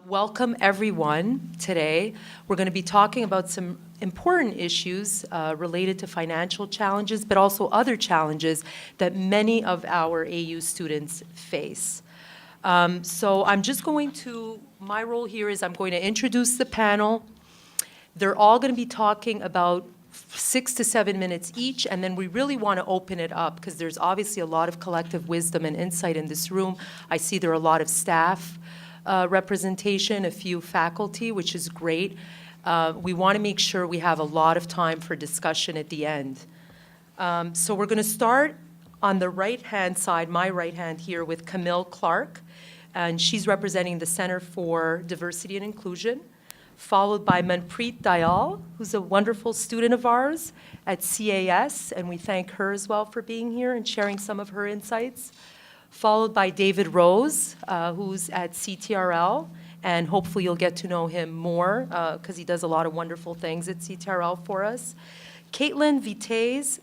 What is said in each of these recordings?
Welcome, everyone. Today, we're going to be talking about some important issues related to financial challenges, but also other challenges that many of our AU students face. So I'm just going to, my role here is I'm going to introduce the panel. They're all going to be talking about 6 to 7 minutes each, and then we really want to open it up because there's obviously a lot of collective wisdom and insight in this room. I see there are a lot of staff representation, a few faculty, which is great. We want to make sure we have a lot of time for discussion at the end. So we're going to start on the right-hand side, my right hand here, with Camille Clark, and she's representing the Center for Diversity and Inclusion, followed by Manpreet Dayal, who's a wonderful student of ours at CAS, and we thank her as well for being here and sharing some of her insights. Followed by David Rose, who's at CTRL, and hopefully you'll get to know him more because he does a lot of wonderful things at CTRL for us. Kaitlyn Vitez,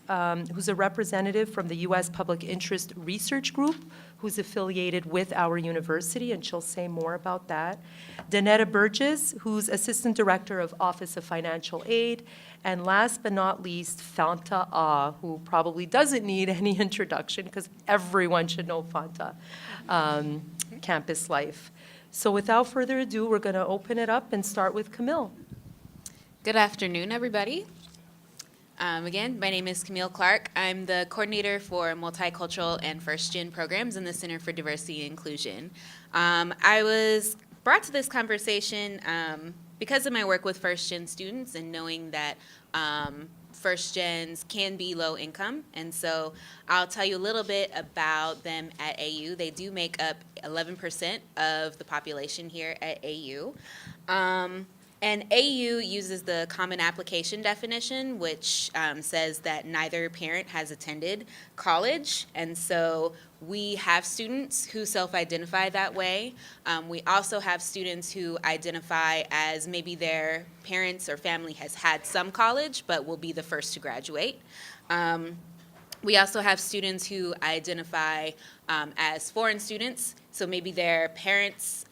who's a representative from the U.S. Public Interest Research Group, who's affiliated with our university, and she'll say more about that. Danetta Burgess, who's Assistant Director of Office of Financial Aid. And last but not least, Fanta, who probably doesn't need any introduction because everyone should know Fanta, campus life. So without further ado, we're going to open it up and start with Camille. Good afternoon, everybody. Again, my name is Camille Clark. I'm the coordinator for multicultural and first-gen programs in the Center for Diversity and Inclusion. I was brought to this conversation because of my work with first-gen students and knowing that first-gens can be low income. And so I'll tell you a little bit about them at AU. They do make up 11% of the population here at AU. And AU uses the Common Application definition, which says that neither parent has attended college. And so we have students who self-identify that way. We also have students who identify as maybe their parents or family has had some college, but will be the first to graduate. We also have students who identify as foreign students, so maybe their parents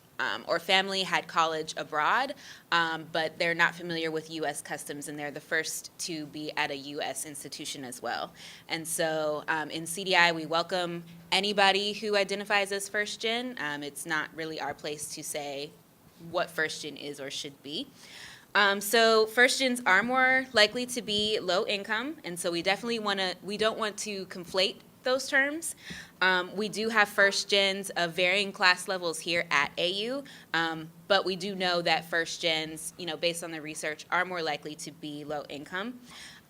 or family had college abroad, but they're not familiar with U.S. customs, and they're the first to be at a U.S. institution as well. And so in CDI, we welcome anybody who identifies as first gen. It's not really our place to say what first gen is or should be. So first gens are more likely to be low income, and so we definitely don't want to conflate those terms. We do have first gens of varying class levels here at AU, but we do know that first gens, based on the research, are more likely to be low income.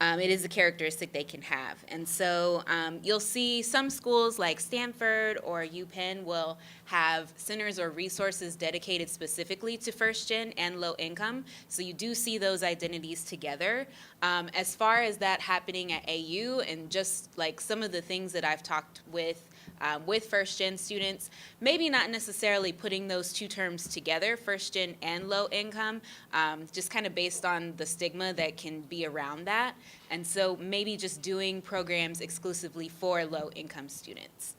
It is a characteristic they can have. And so you'll see some schools like Stanford or UPenn will have centers or resources dedicated specifically to first gen and low income. So you do see those identities together. As far as that happening at AU and just like some of the things that I've talked with first gen students, maybe not necessarily putting those two terms together, first gen and low income, just kind of based on the stigma that can be around that. And so maybe just doing programs exclusively for low income students.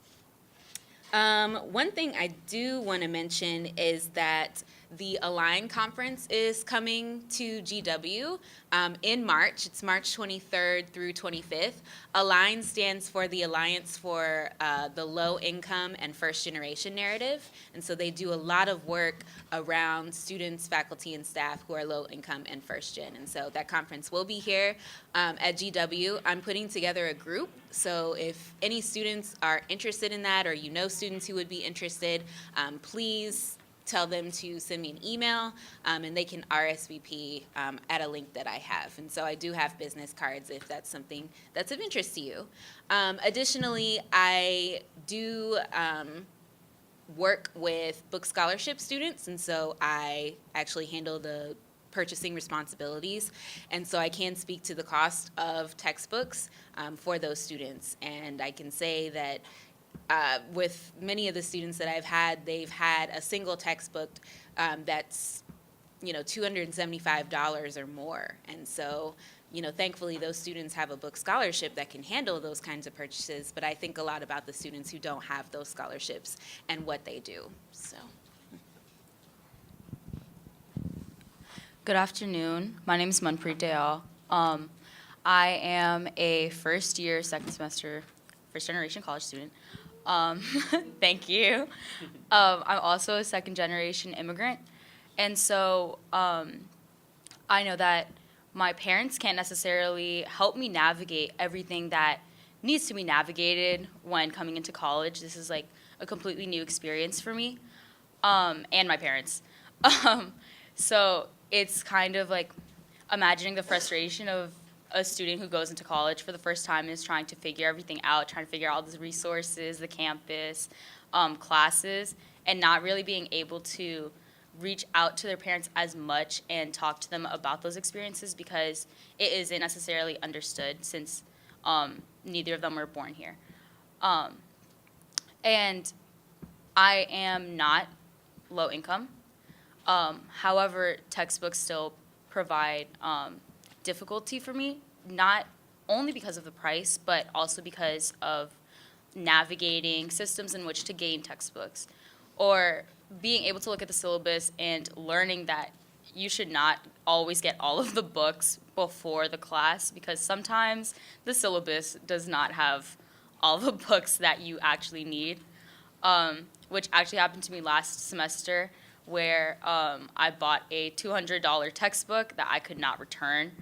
One thing I do want to mention is that the Align conference is coming to GW in March. It's March 23rd through 25th. Align stands for the Alliance for the Low Income and First Generation Narrative. And so they do a lot of work around students, faculty, and staff who are low income and first gen. And so that conference will be here at GW. I'm putting together a group. So if any students are interested in that or you know students who would be interested, please tell them to send me an email, and they can RSVP at a link that I have. And so I do have business cards if that's something that's of interest to you. Additionally, I do work with book scholarship students, and so I actually handle the purchasing responsibilities, and so I can speak to the cost of textbooks for those students. And I can say that with many of the students that I've had, they've had a single textbook that's $275 or more. And so thankfully those students have a book scholarship that can handle those kinds of purchases, but I think a lot about the students who don't have those scholarships and what they do. So Good afternoon. My name is Manpreet Dayal. I am a first-year, second semester, first-generation college student. Thank you. I'm also a second-generation immigrant. And so I know that my parents can't necessarily help me navigate everything that needs to be navigated when coming into college. This is like a completely new experience for me and my parents. So it's kind of like imagining the frustration of a student who goes into college for the first time and is trying to figure everything out, trying to figure out all the resources, the campus, classes, and not really being able to reach out to their parents as much and talk to them about those experiences because it isn't necessarily understood since neither of them were born here. And I am not low income. However, textbooks still provide difficulty for me, not only because of the price, but also because of navigating systems in which to gain textbooks, or being able to look at the syllabus and learning that you should not always get all of the books before the class, because sometimes the syllabus does not have all the books that you actually need, which actually happened to me last semester, where I bought a $200 textbook that I could not return.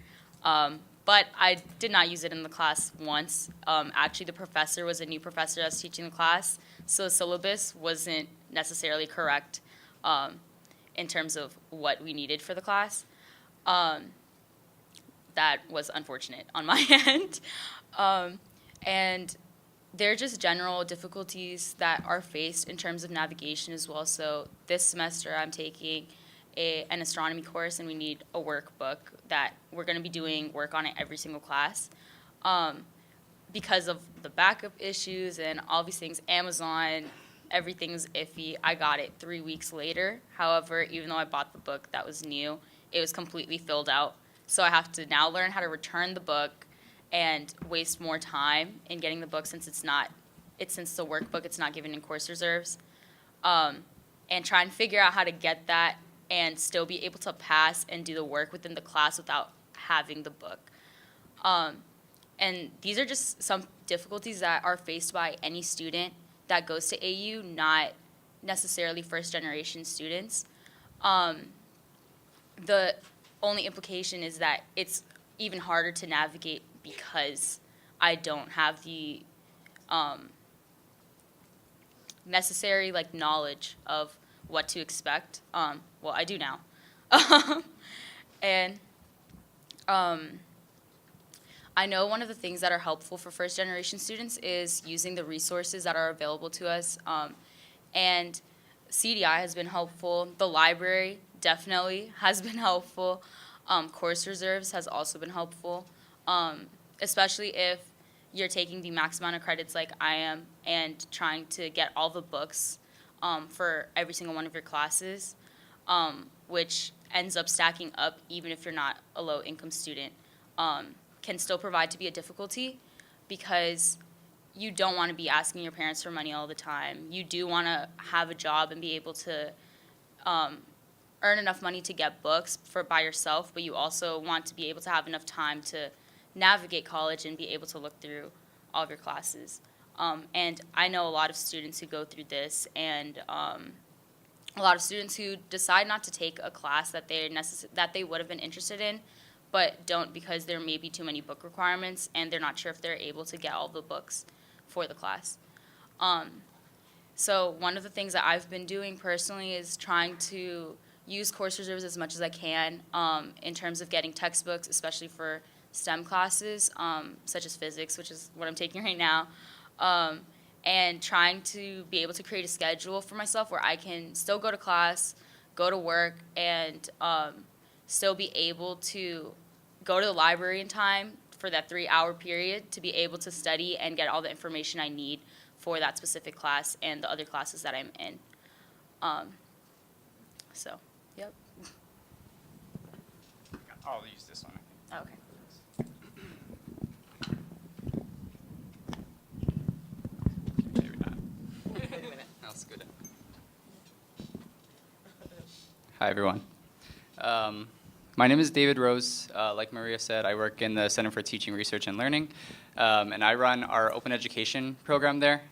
But I did not use it in the class once. Actually, the professor was a new professor that was teaching the class, so the syllabus wasn't necessarily correct in terms of what we needed for the class. That was unfortunate on my end. And there are just general difficulties that are faced in terms of navigation as well. So this semester I'm taking an astronomy course, and we need a workbook that we're going to be doing work on it every single class. Because of the backup issues and all these things, Amazon, everything's iffy. I got it 3 weeks later. However, even though I bought the book that was new, it was completely filled out. So I have to now learn how to return the book and waste more time in getting the book since since the workbook, it's not given in course reserves. And try and figure out how to get that and still be able to pass and do the work within the class without having the book. And these are just some difficulties that are faced by any student that goes to AU, not necessarily first-generation students. The only implication is that it's even harder to navigate because I don't have the necessary knowledge of what to expect. Well, I do now. And I know one of the things that are helpful for first-generation students is using the resources that are available to us. And CDI has been helpful. The library definitely has been helpful. Course reserves has also been helpful, especially if you're taking the max amount of credits like I am and trying to get all the books for every single one of your classes, which ends up stacking up even if you're not a low-income student, can still provide to be a difficulty because you don't want to be asking your parents for money all the time. You do want to have a job and be able to earn enough money to get books by yourself, but you also want to be able to have enough time to navigate college and be able to look through all of your classes. And I know a lot of students who go through this, and a lot of students who decide not to take a class that they would have been interested in, but don't because there may be too many book requirements, and they're not sure if they're able to get all the books for the class. So one of the things that I've been doing personally is trying to use course reserves as much as I can in terms of getting textbooks, especially for STEM classes, such as physics, which is what I'm taking right now, and trying to be able to create a schedule for myself where I can still go to class, go to work, and still be able to go to the library in time for that 3-hour period to be able to study and get all the information I need for that specific class and the other classes that I'm in. So, yep. I'll use this one. Okay. Maybe not. That's good. Hi, everyone. My name is David Rose. Like Maria said, I work in the Center for Teaching, Research, and Learning, and I run our open education program there.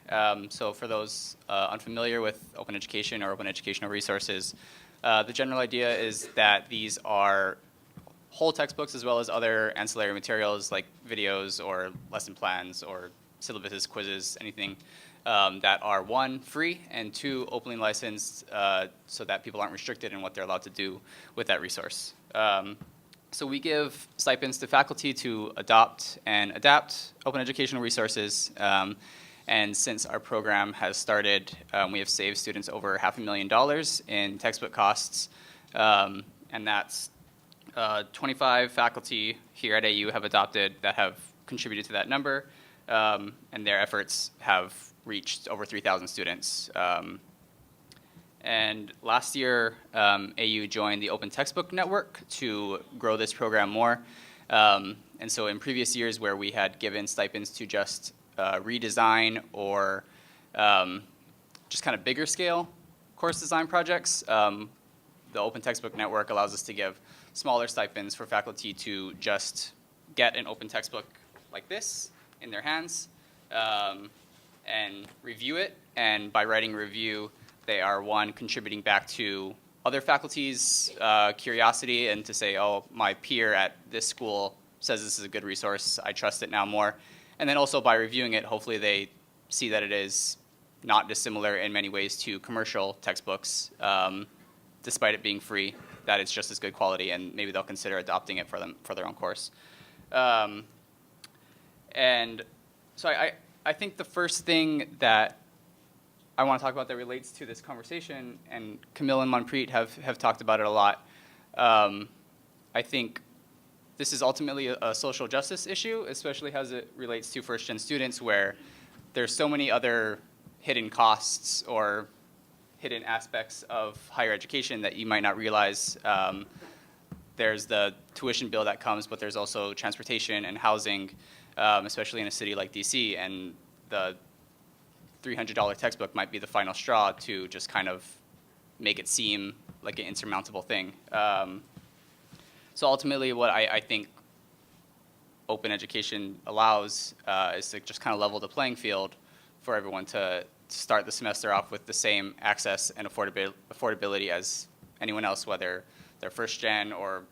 So for those unfamiliar with open education or open educational resources, the general idea is that these are whole textbooks as well as other ancillary materials like videos or lesson plans or syllabuses, quizzes, anything that are, one, free, and two, openly licensed so that people aren't restricted in what they're allowed to do with that resource. So we give stipends to faculty to adopt and adapt open educational resources. And since our program has started, we have saved students over $500,000 in textbook costs. And that's 25 faculty here at AU have adopted that have contributed to that number. And their efforts have reached over 3,000 students. And last year, AU joined the Open Textbook Network to grow this program more. And so in previous years where we had given stipends to just redesign or just kind of bigger scale course design projects, the Open Textbook Network allows us to give smaller stipends for faculty to just get an open textbook like this in their hands and review it. And by writing a review, they are, one, contributing back to other faculty's curiosity and to say, oh, my peer at this school says this is a good resource, I trust it now more. And then also by reviewing it, hopefully they see that it is not dissimilar in many ways to commercial textbooks, despite it being free, that it's just as good quality, and maybe they'll consider adopting it for their own course. And so I think the first thing that I want to talk about that relates to this conversation, and Camille and Manpreet have talked about it a lot. I think this is ultimately a social justice issue, especially as it relates to first-gen students, where there's so many other hidden costs or hidden aspects of higher education that you might not realize. There's the tuition bill that comes, but there's also transportation and housing, especially in a city like DC, and the $300 textbook might be the final straw to just kind of make it seem like an insurmountable thing. So ultimately what I think open education allows is to just kind of level the playing field for everyone to start the semester off with the same access and affordability as anyone else, whether they're first gen or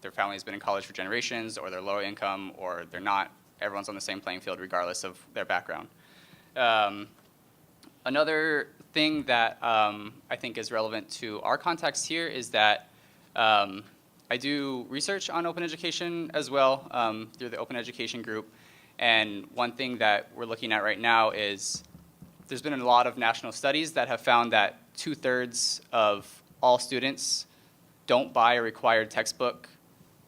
their family has been in college for generations or they're low income or they're not. Everyone's on the same playing field regardless of their background. Another thing that I think is relevant to our context here is that I do research on open education as well through the Open Education Group. And one thing that we're looking at right now is there's been a lot of national studies that have found that 2/3 of all students don't buy a required textbook,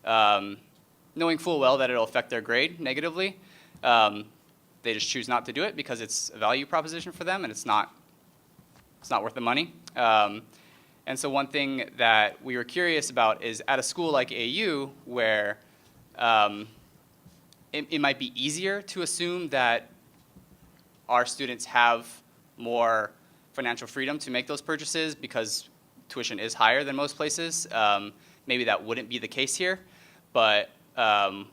knowing full well that it'll affect their grade negatively. They just choose not to do it because it's a value proposition for them and it's not worth the money. And so one thing that we were curious about is at a school like AU where it might be easier to assume that our students have more financial freedom to make those purchases because tuition is higher than most places. Maybe that wouldn't be the case here, but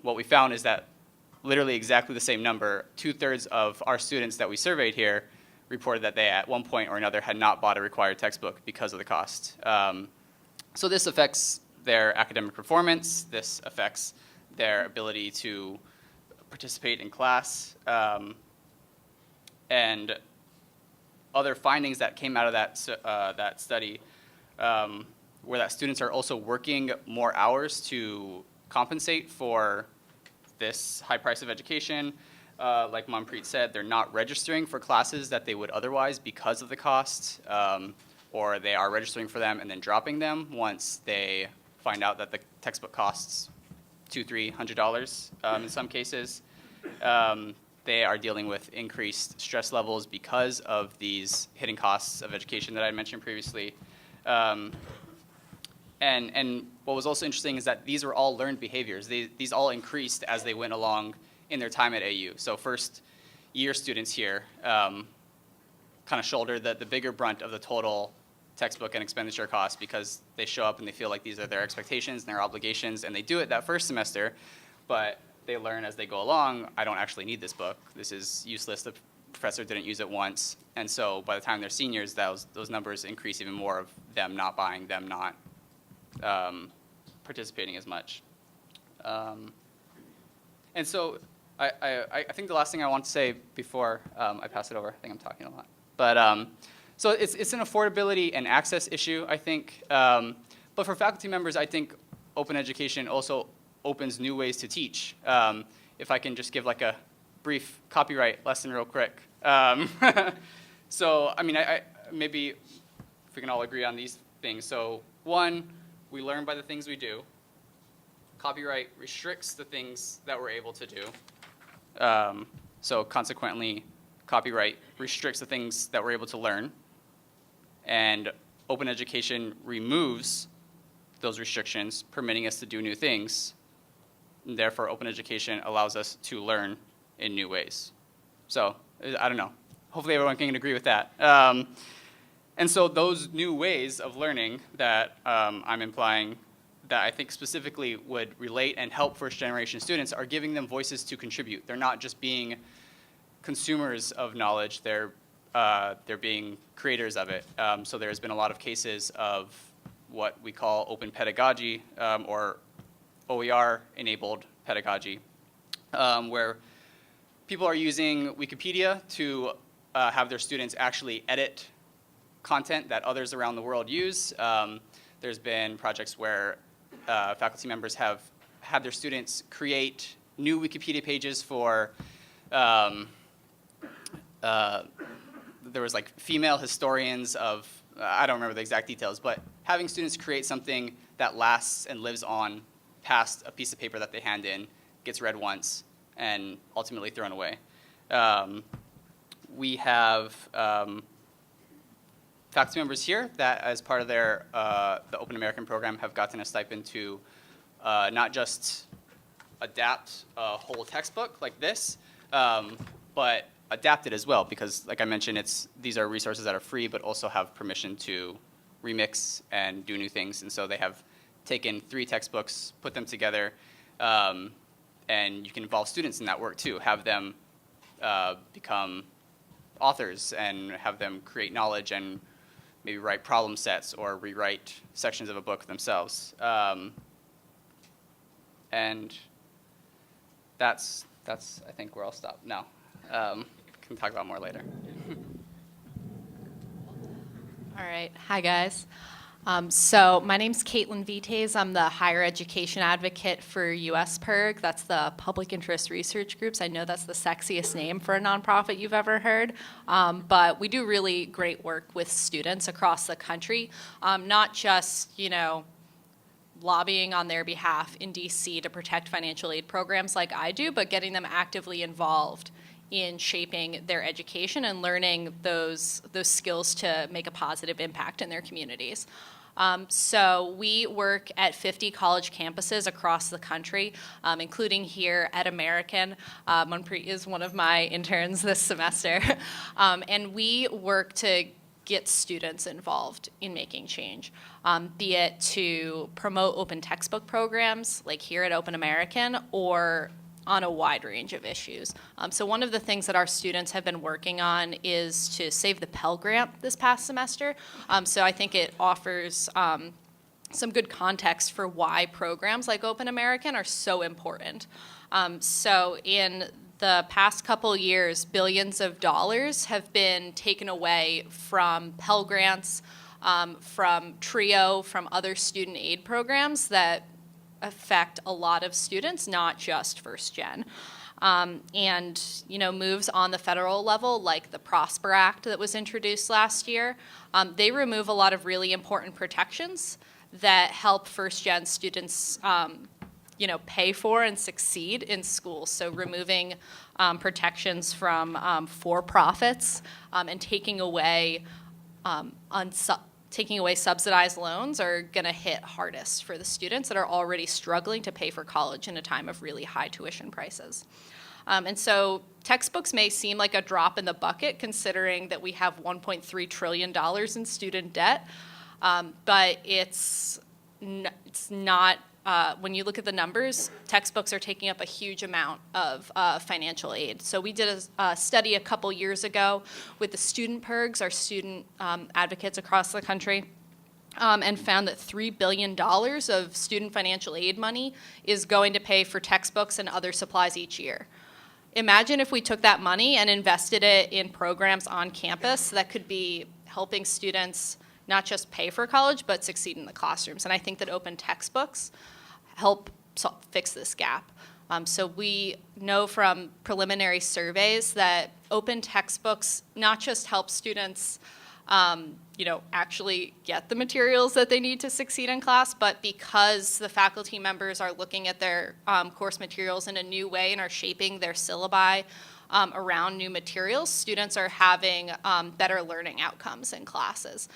what we found is that literally exactly the same number, 2/3 of our students that we surveyed here reported that they at one point or another had not bought a required textbook because of the cost. So this affects their academic performance, this affects their ability to participate in class, and other findings that came out of that study were that students are also working more hours to compensate for this high price of education. Like Manpreet said, they're not registering for classes that they would otherwise because of the cost, or they are registering for them and then dropping them once they find out that the textbook costs $200-300 in some cases. They are dealing with increased stress levels because of these hidden costs of education that I mentioned previously. And what was also interesting is that these were all learned behaviors. These all increased as they went along in their time at AU. So first year students here kind of shouldered the bigger brunt of the total textbook and expenditure costs because they show up and they feel like these are their expectations and their obligations, and they do it that first semester, but they learn as they go along, I don't actually need this book. This is useless. The professor didn't use it once. And so by the time they're seniors, those numbers increase even more of them not buying, them not participating as much. And so I think the last thing I want to say before I pass it over, I think I'm talking a lot. But so it's an affordability and access issue, I think. But for faculty members, I think open education also opens new ways to teach. If I can just give like a brief copyright lesson real quick. So, I mean, maybe if we can all agree on these things. So, one, we learn by the things we do. Copyright restricts the things that we're able to do. So consequently, copyright restricts the things that we're able to learn. And open education removes those restrictions, permitting us to do new things. And therefore, open education allows us to learn in new ways. So, I don't know. Hopefully everyone can agree with that. And so those new ways of learning that I'm implying that I think specifically would relate and help first-generation students are giving them voices to contribute. They're not just being consumers of knowledge, they're being creators of it. So there's been a lot of cases of what we call open pedagogy or OER-enabled pedagogy, where people are using Wikipedia to have their students actually edit content that others around the world use. There's been projects where faculty members have had their students create new Wikipedia pages for, there was like female historians of, I don't remember the exact details, but having students create something that lasts and lives on past a piece of paper that they hand in, gets read once, and ultimately thrown away. We have faculty members here that, as part of their the Open American program, have gotten a stipend to not just adapt a whole textbook like this, but adapt it as well, because, like I mentioned, these are resources that are free, but also have permission to remix and do new things. And so they have taken 3 textbooks, put them together, and you can involve students in that work too. Have them become authors and have them create knowledge and maybe write problem sets or rewrite sections of a book themselves. And that's I think where I'll stop now. Can talk about more later. All right. Hi, guys. So my name's Kaitlyn Vitez. I'm the higher education advocate for USPIRG. That's the Public Interest Research Groups. I know that's the sexiest name for a nonprofit you've ever heard. But we do really great work with students across the country, not just, lobbying on their behalf in DC to protect financial aid programs like I do, but getting them actively involved in shaping their education and learning those skills to make a positive impact in their communities. So we work at 50 college campuses across the country, including here at American. Manpreet is one of my interns this semester. And we work to get students involved in making change, be it to promote open textbook programs like here at Open American or on a wide range of issues. So one of the things that our students have been working on is to save the Pell Grant this past semester. So I think it offers some good context for why programs like Open American are so important. So in the past couple years, billions of dollars have been taken away from Pell Grants, from TRIO, from other student aid programs that affect a lot of students, not just first gen. And moves on the federal level, like the Prosper Act that was introduced last year, they remove a lot of really important protections that help first gen students pay for and succeed in school. So removing protections from for-profits and taking away subsidized loans are going to hit hardest for the students that are already struggling to pay for college in a time of really high tuition prices. And so textbooks may seem like a drop in the bucket considering that we have $1.3 trillion in student debt, but it's not. When you look at the numbers, textbooks are taking up a huge amount of financial aid. So we did a study a couple years ago with the student PIRGs, our student advocates across the country, and found that $3 billion of student financial aid money is going to pay for textbooks and other supplies each year. Imagine if we took that money and invested it in programs on campus that could be helping students not just pay for college, but succeed in the classrooms. And I think that open textbooks help fix this gap. So we know from preliminary surveys that open textbooks not just help students actually get the materials that they need to succeed in class, but because the faculty members are looking at their course materials in a new way and are shaping their syllabi around new materials, students are having better learning outcomes in classes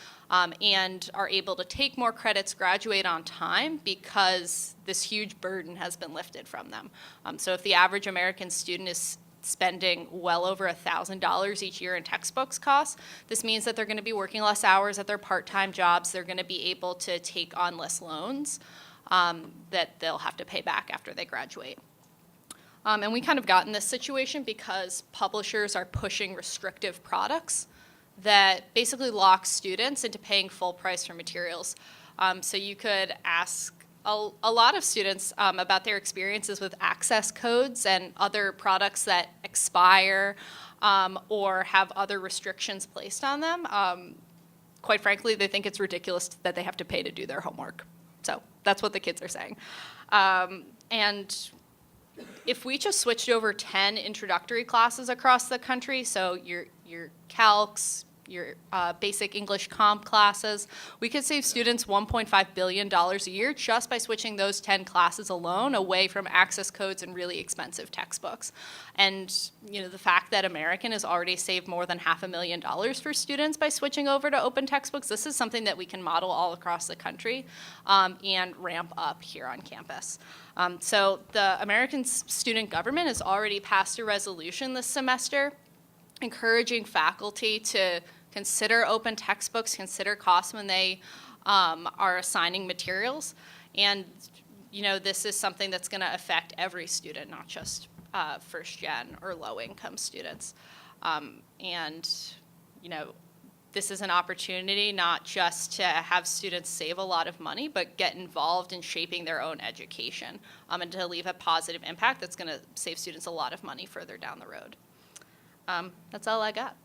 and are able to take more credits, graduate on time because this huge burden has been lifted from them. So if the average American student is spending well over $1,000 each year in textbooks costs, this means that they're going to be working less hours at their part-time jobs. They're going to be able to take on less loans that they'll have to pay back after they graduate. And we kind of got in this situation because publishers are pushing restrictive products that basically lock students into paying full price for materials. So you could ask a lot of students about their experiences with access codes and other products that expire or have other restrictions placed on them. Quite frankly, they think it's ridiculous that they have to pay to do their homework. So that's what the kids are saying. And if we just switched over 10 introductory classes across the country, so your calcs, your basic English comp classes, we could save students $1.5 billion a year just by switching those 10 classes alone away from access codes and really expensive textbooks. And the fact that American has already saved more than $500,000 for students by switching over to open textbooks, this is something that we can model all across the country and ramp up here on campus. So the American student government has already passed a resolution this semester encouraging faculty to consider open textbooks, consider costs when they are assigning materials. And, this is something that's going to affect every student, not just first gen or low income students. This is an opportunity not just to have students save a lot of money, but get involved in shaping their own education and to leave a positive impact that's going to save students a lot of money further down the road. That's all I got.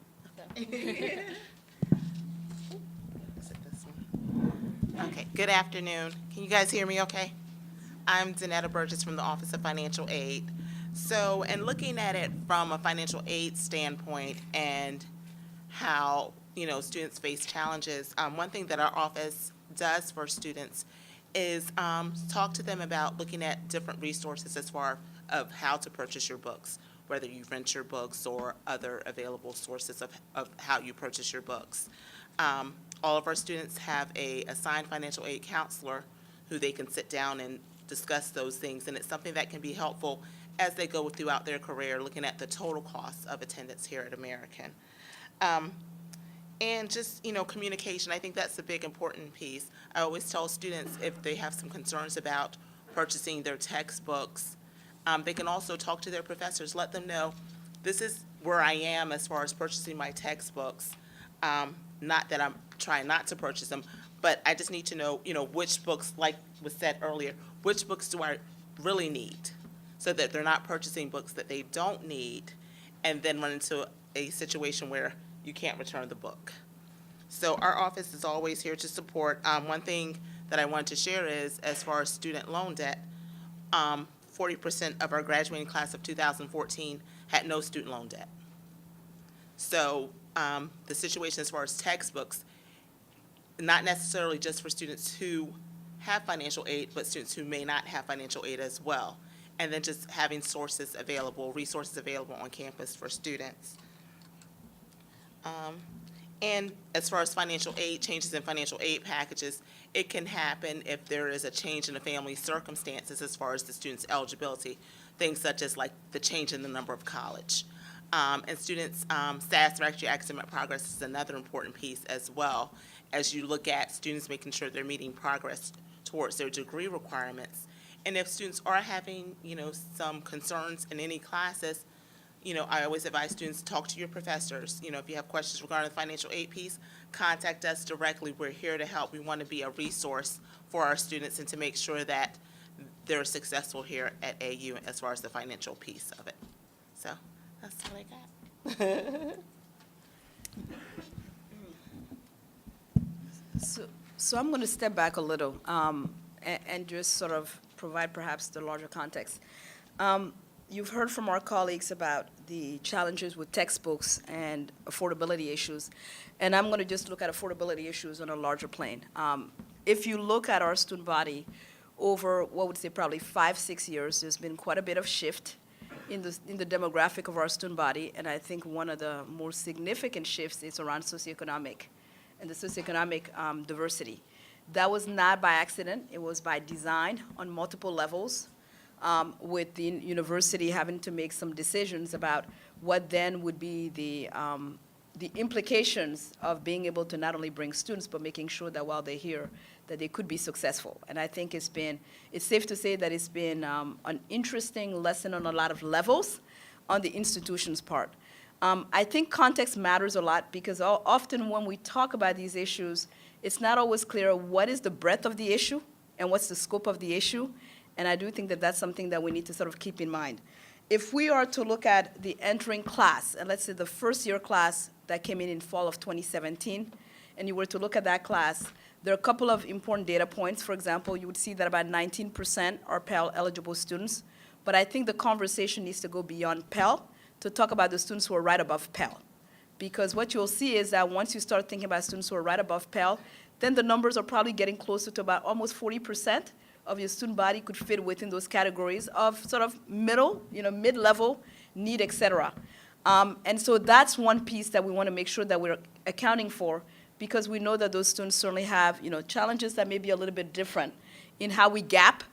Okay, good afternoon. Can you guys hear me okay? I'm Danetta Burgess from the Office of Financial Aid. So, in looking at it from a financial aid standpoint and how, students face challenges, one thing that our office does for students is talk to them about looking at different resources as far as how to purchase your books, whether you rent your books or other available sources of how you purchase your books. All of our students have a assigned financial aid counselor who they can sit down and discuss those things, and it's something that can be helpful as they go throughout their career, looking at the total cost of attendance here at American. And just, communication, I think that's a big important piece. I always tell students if they have some concerns about purchasing their textbooks, they can also talk to their professors, let them know, this is where I am as far as purchasing my textbooks. Not that I'm trying not to purchase them, but I just need to know, which books, like was said earlier, which books do I really need, so that they're not purchasing books that they don't need and then run into a situation where you can't return the book. So our office is always here to support. One thing that I wanted to share is, as far as student loan debt, 40% of our graduating class of 2014 had no student loan debt. So the situation as far as textbooks, not necessarily just for students who have financial aid, but students who may not have financial aid as well. And then just having resources available on campus for students. And as far as financial aid, changes in financial aid packages, it can happen if there is a change in the family circumstances as far as the student's eligibility. things such as like the change in the number of college. And students' satisfactory academic progress is another important piece as well, as you look at students making sure they're meeting progress towards their degree requirements. And if students are having, some concerns in any classes, I always advise students to talk to your professors. If you have questions regarding the financial aid piece, contact us directly. We're here to help. We want to be a resource for our students and to make sure that they're successful here at AU as far as the financial piece of it. So that's what I got. So I'm going to step back a little and just sort of provide perhaps the larger context. You've heard from our colleagues about the challenges with textbooks and affordability issues, and I'm going to just look at affordability issues on a larger plane. If you look at our student body over, what would say, probably 5-6 years, there's been quite a bit of shift in the demographic of our student body, and I think one of the more significant shifts is around socioeconomic and the socioeconomic diversity. That was not by accident. It was by design on multiple levels, with the university having to make some decisions about what then would be the implications of being able to not only bring students, but making sure that while they're here, that they could be successful. And I think it's safe to say that it's been an interesting lesson on a lot of levels on the institution's part. I think context matters a lot because often when we talk about these issues, it's not always clear what is the breadth of the issue and what's the scope of the issue. And I do think that that's something that we need to sort of keep in mind. If we are to look at the entering class, and let's say the first year class that came in fall of 2017, and you were to look at that class, there are a couple of important data points. For example, you would see that about 19% are Pell eligible students. But I think the conversation needs to go beyond Pell to talk about the students who are right above Pell. Because what you'll see is that once you start thinking about students who are right above Pell, then the numbers are probably getting closer to about almost 40% of your student body could fit within those categories of sort of middle, mid-level need, et cetera. And so that's one piece that we want to make sure that we're accounting for, because we know that those students certainly have, challenges that may be a little bit different in how we gap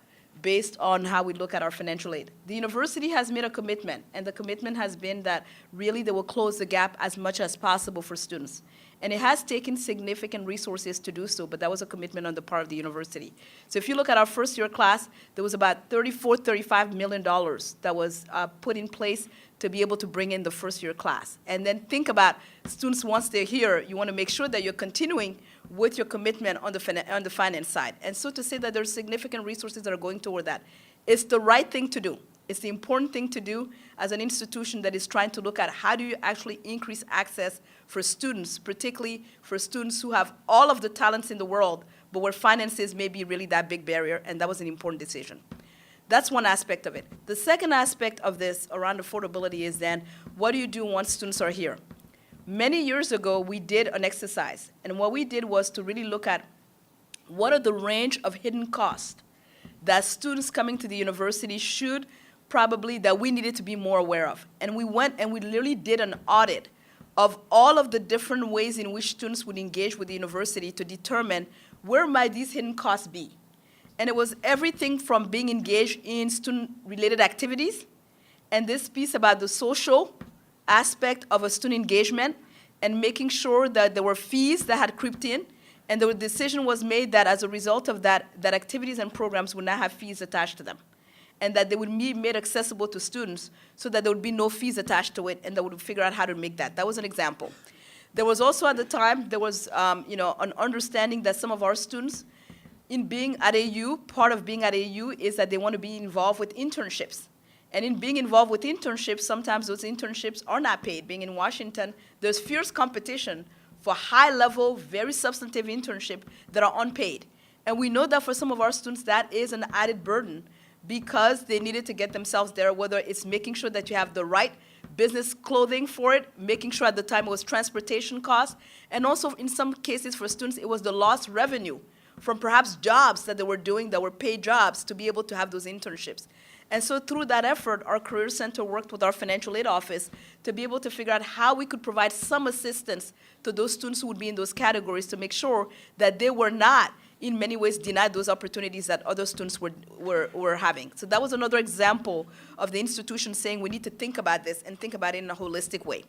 based on how we look at our financial aid. The university has made a commitment, and the commitment has been that really they will close the gap as much as possible for students. And it has taken significant resources to do so, but that was a commitment on the part of the university. So if you look at our first year class, there was about $35 million that was put in place to be able to bring in the first year class. And then think about students once they're here, you want to make sure that you're continuing with your commitment on the finance side. And so to say that there's significant resources that are going toward that, it's the right thing to do. It's the important thing to do as an institution that is trying to look at how do you actually increase access for students, particularly for students who have all of the talents in the world, but where finances may be really that big barrier, and that was an important decision. That's one aspect of it. The second aspect of this around affordability is then, what do you do once students are here? Many years ago, we did an exercise, and what we did was to really look at what are the range of hidden costs that students coming to the university should probably, that we needed to be more aware of. And we went and we literally did an audit of all of the different ways in which students would engage with the university to determine where might these hidden costs be. And it was everything from being engaged in student-related activities, and this piece about the social aspect of a student engagement, and making sure that there were fees that had crept in, and the decision was made that as a result of that, that activities and programs would not have fees attached to them, and that they would be made accessible to students so that there would be no fees attached to it, and they would figure out how to make that. That was an example. There was also at the time, there was an understanding that some of our students, in being at AU, part of being at AU is that they want to be involved with internships. And in being involved with internships, sometimes those internships are not paid. Being in Washington, there's fierce competition for high-level, very substantive internship that are unpaid. And we know that for some of our students, that is an added burden because they needed to get themselves there, whether it's making sure that you have the right business clothing for it, making sure at the time it was transportation costs, and also in some cases for students, it was the lost revenue from perhaps jobs that they were doing that were paid jobs to be able to have those internships. And so through that effort, our Career Center worked with our financial aid office to be able to figure out how we could provide some assistance to those students who would be in those categories to make sure that they were not in many ways denied those opportunities that other students were having. So that was another example of the institution saying we need to think about this and think about it in a holistic way.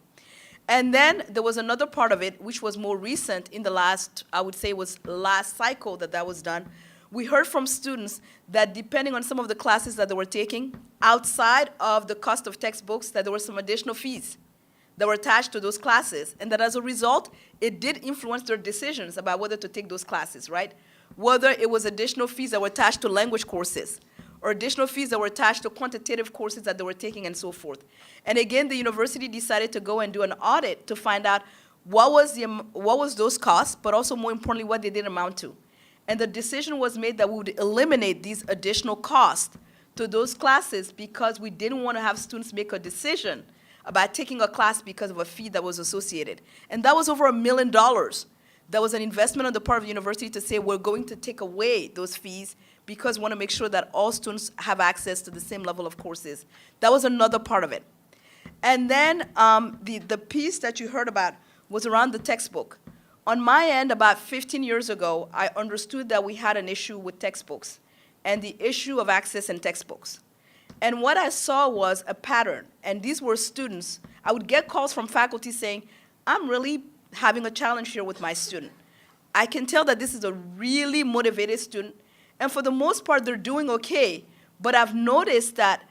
And then there was another part of it, which was more recent in the last, I would say was last cycle that was done. We heard from students that depending on some of the classes that they were taking, outside of the cost of textbooks, that there were some additional fees that were attached to those classes, and that as a result, it did influence their decisions about whether to take those classes, right? Whether it was additional fees that were attached to language courses, or additional fees that were attached to quantitative courses that they were taking and so forth. And again, the university decided to go and do an audit to find out what was those costs, but also more importantly, what they did amount to. And the decision was made that we would eliminate these additional costs to those classes because we didn't want to have students make a decision about taking a class because of a fee that was associated. And that was over $1 million. That was an investment on the part of the university to say we're going to take away those fees because we want to make sure that all students have access to the same level of courses. That was another part of it. And then the piece that you heard about was around the textbook. On my end, about 15 years ago, I understood that we had an issue with textbooks and the issue of access in textbooks. And what I saw was a pattern, and these were students. I would get calls from faculty saying, I'm really having a challenge here with my student. I can tell that this is a really motivated student, and for the most part, they're doing okay, but I've noticed that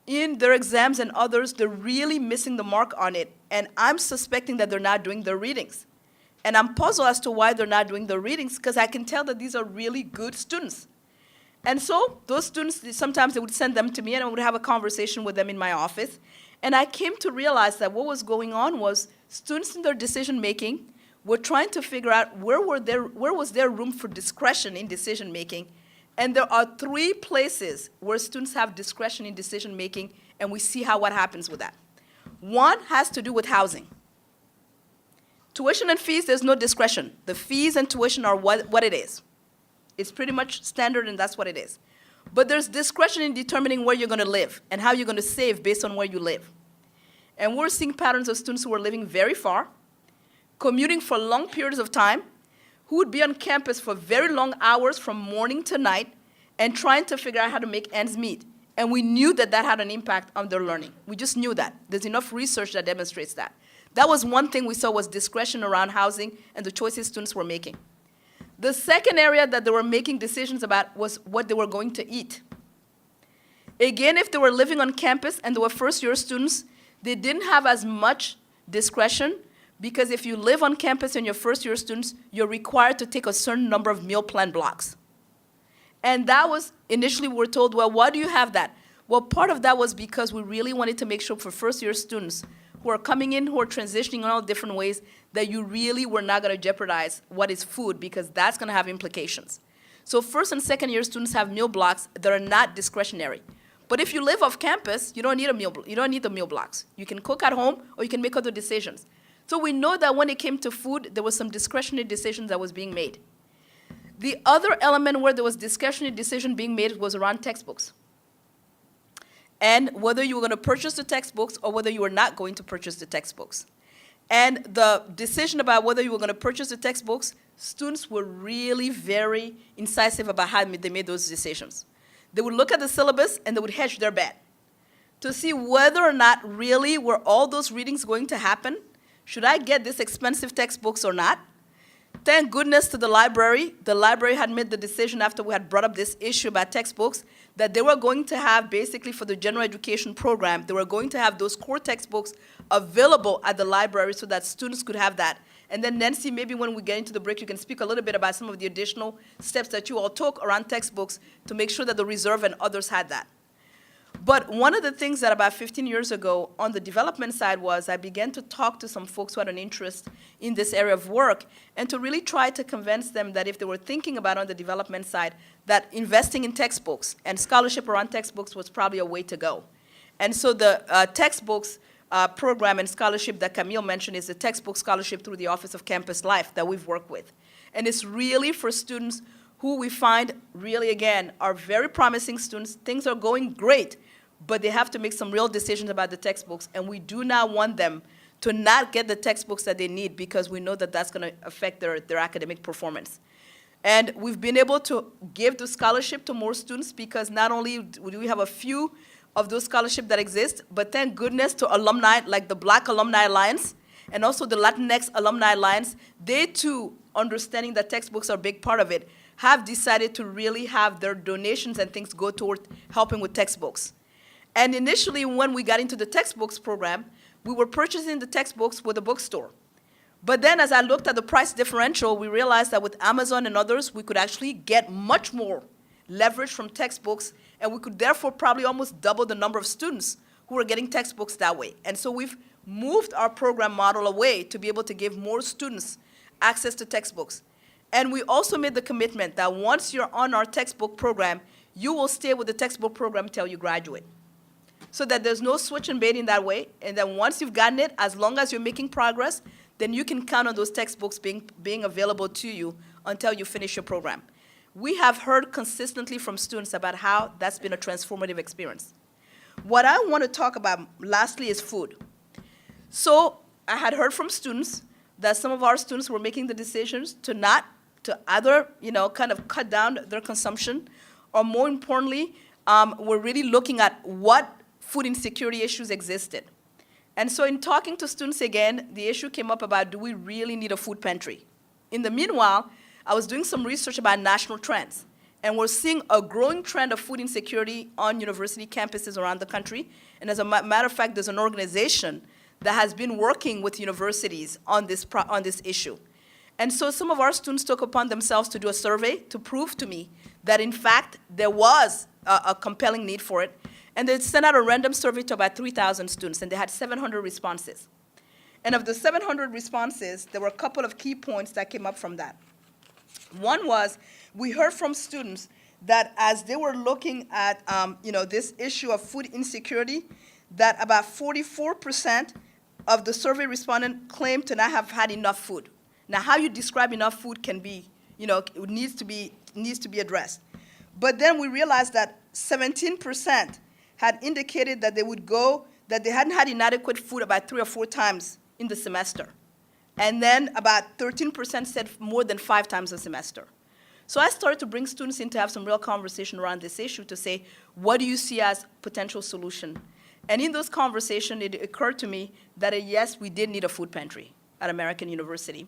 in their exams and others, they're really missing the mark on it, and I'm suspecting that they're not doing their readings. And I'm puzzled as to why they're not doing their readings, because I can tell that these are really good students. And so those students, sometimes they would send them to me, and I would have a conversation with them in my office. And I came to realize that what was going on was students in their decision-making were trying to figure out where was there room for discretion in decision-making. And there are 3 places where students have discretion in decision-making, and we see what happens with that. One has to do with housing. Tuition and fees, there's no discretion. The fees and tuition are what it is. It's pretty much standard, and that's what it is. But there's discretion in determining where you're going to live and how you're going to save based on where you live. And we're seeing patterns of students who are living very far, commuting for long periods of time, who would be on campus for very long hours from morning to night, and trying to figure out how to make ends meet. And we knew that that had an impact on their learning. We just knew that. There's enough research that demonstrates that. That was one thing we saw was discretion around housing and the choices students were making. The second area that they were making decisions about was what they were going to eat. Again, if they were living on campus and they were first-year students, they didn't have as much discretion because if you live on campus and you're first-year students, you're required to take a certain number of meal plan blocks. And that was, initially we were told, well, why do you have that? Well, part of that was because we really wanted to make sure for first-year students who are coming in, who are transitioning in all different ways, that you really were not going to jeopardize what is food because that's going to have implications. So first and second year students have meal blocks that are not discretionary. But if you live off campus, you don't need the meal blocks. You can cook at home or you can make other decisions. So we know that when it came to food, there was some discretionary decisions that was being made. The other element where there was discretionary decision being made was around textbooks. And whether you were going to purchase the textbooks or whether you were not going to purchase the textbooks. And the decision about whether you were going to purchase the textbooks, students were really very incisive about how they made those decisions. They would look at the syllabus and they would hedge their bet to see whether or not really were all those readings going to happen. Should I get this expensive textbooks or not? Thank goodness to the library. The library had made the decision after we had brought up this issue about textbooks that they were going to have, basically for the general education program, they were going to have those core textbooks available at the library so that students could have that. And then Nancy, maybe when we get into the break, you can speak a little bit about some of the additional steps that you all took around textbooks to make sure that the Reserve and others had that. But one of the things that about 15 years ago on the development side was I began to talk to some folks who had an interest in this area of work and to really try to convince them that if they were thinking about on the development side, that investing in textbooks and scholarship around textbooks was probably a way to go. And so the textbooks program and scholarship that Camille mentioned is the textbook scholarship through the Office of Campus Life that we've worked with. And it's really for students who we find really, again, are very promising students. Things are going great, but they have to make some real decisions about the textbooks, and we do not want them to not get the textbooks that they need because we know that that's going to affect their academic performance. And we've been able to give the scholarship to more students because not only do we have a few of those scholarships that exist, but thank goodness to alumni like the Black Alumni Alliance and also the Latinx Alumni Alliance, they too, understanding that textbooks are a big part of it, have decided to really have their donations and things go toward helping with textbooks. And initially, when we got into the textbooks program, we were purchasing the textbooks with a bookstore. But then as I looked at the price differential, we realized that with Amazon and others, we could actually get much more leverage from textbooks, and we could therefore probably almost double the number of students who are getting textbooks that way. And so we've moved our program model away to be able to give more students access to textbooks. And we also made the commitment that once you're on our textbook program, you will stay with the textbook program until you graduate. So that there's no switch and bait in that way, and then once you've gotten it, as long as you're making progress, then you can count on those textbooks being available to you until you finish your program. We have heard consistently from students about how that's been a transformative experience. What I want to talk about lastly is food. So I had heard from students that some of our students were making the decisions to either, kind of cut down their consumption, or more importantly, we're really looking at what food insecurity issues existed. And so in talking to students again, the issue came up about, do we really need a food pantry? In the meanwhile, I was doing some research about national trends, and we're seeing a growing trend of food insecurity on university campuses around the country. And as a matter of fact, there's an organization that has been working with universities on this issue. And so some of our students took upon themselves to do a survey to prove to me that, in fact, there was a compelling need for it. And they sent out a random survey to about 3,000 students, and they had 700 responses. And of the 700 responses, there were a couple of key points that came up from that. One was, we heard from students that as they were looking at this issue of food insecurity, that about 44% of the survey respondents claimed to not have had enough food. Now, how you describe enough food can be, it needs to be addressed. But then we realized that 17% had indicated that they hadn't had inadequate food about 3 or 4 times in the semester. And then about 13% said more than 5 times a semester. So I started to bring students in to have some real conversation around this issue to say, what do you see as potential solution? And in those conversations, it occurred to me that yes, we did need a food pantry at American University.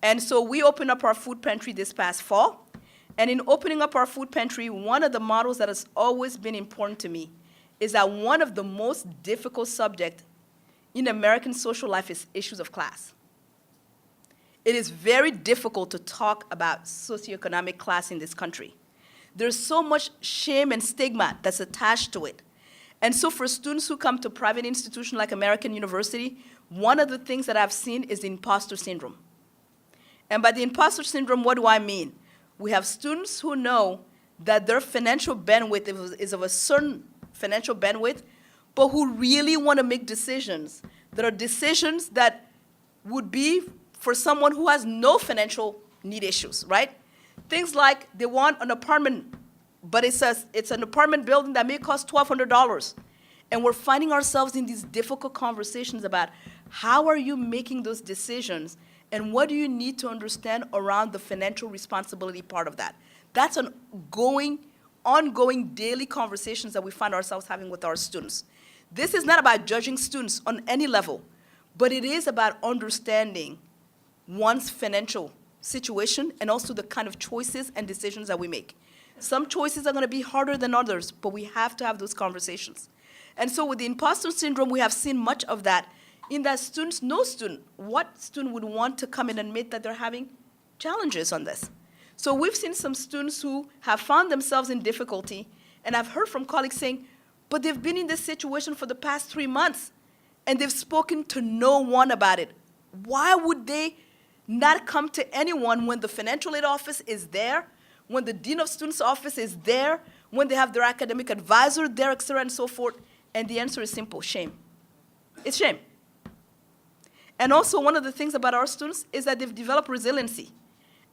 And so we opened up our food pantry this past fall. And in opening up our food pantry, one of the models that has always been important to me is that one of the most difficult subjects in American social life is issues of class. It is very difficult to talk about socioeconomic class in this country. There's so much shame and stigma that's attached to it. And so for students who come to private institutions like American University, one of the things that I've seen is the imposter syndrome. And by the imposter syndrome, what do I mean? We have students who know that their financial bandwidth is of a certain financial bandwidth, but who really want to make decisions that are decisions that would be for someone who has no financial need issues, right? Things like they want an apartment, but it's an apartment building that may cost $1,200. And we're finding ourselves in these difficult conversations about how are you making those decisions and what do you need to understand around the financial responsibility part of that. That's an ongoing daily conversations that we find ourselves having with our students. This is not about judging students on any level, but it is about understanding one's financial situation and also the kind of choices and decisions that we make. Some choices are going to be harder than others, but we have to have those conversations. And so with the imposter syndrome, we have seen much of that in that what student would want to come and admit that they're having challenges on this? So we've seen some students who have found themselves in difficulty, and I've heard from colleagues saying, but they've been in this situation for the past 3 months, and they've spoken to no one about it. Why would they not come to anyone when the financial aid office is there, when the dean of students office is there, when they have their academic advisor there, et cetera, and so forth? And the answer is simple: shame. It's shame. And also, one of the things about our students is that they've developed resiliency.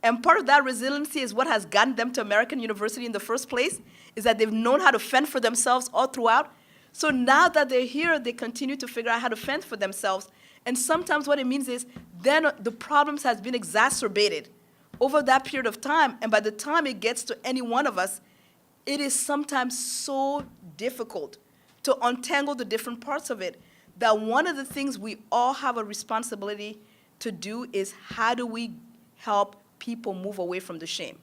And part of that resiliency is what has gotten them to American University in the first place, is that they've known how to fend for themselves all throughout. So now that they're here, they continue to figure out how to fend for themselves. And sometimes what it means is then the problems has been exacerbated over that period of time, and by the time it gets to any one of us, it is sometimes so difficult to untangle the different parts of it that one of the things we all have a responsibility to do is how do we help people move away from the shame?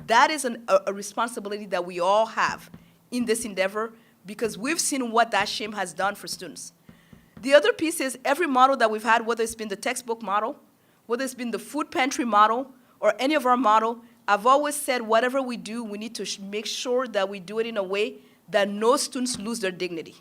That is a responsibility that we all have in this endeavor because we've seen what that shame has done for students. The other piece is every model that we've had, whether it's been the textbook model, whether it's been the food pantry model, or any of our model, I've always said whatever we do, we need to make sure that we do it in a way that no students lose their dignity.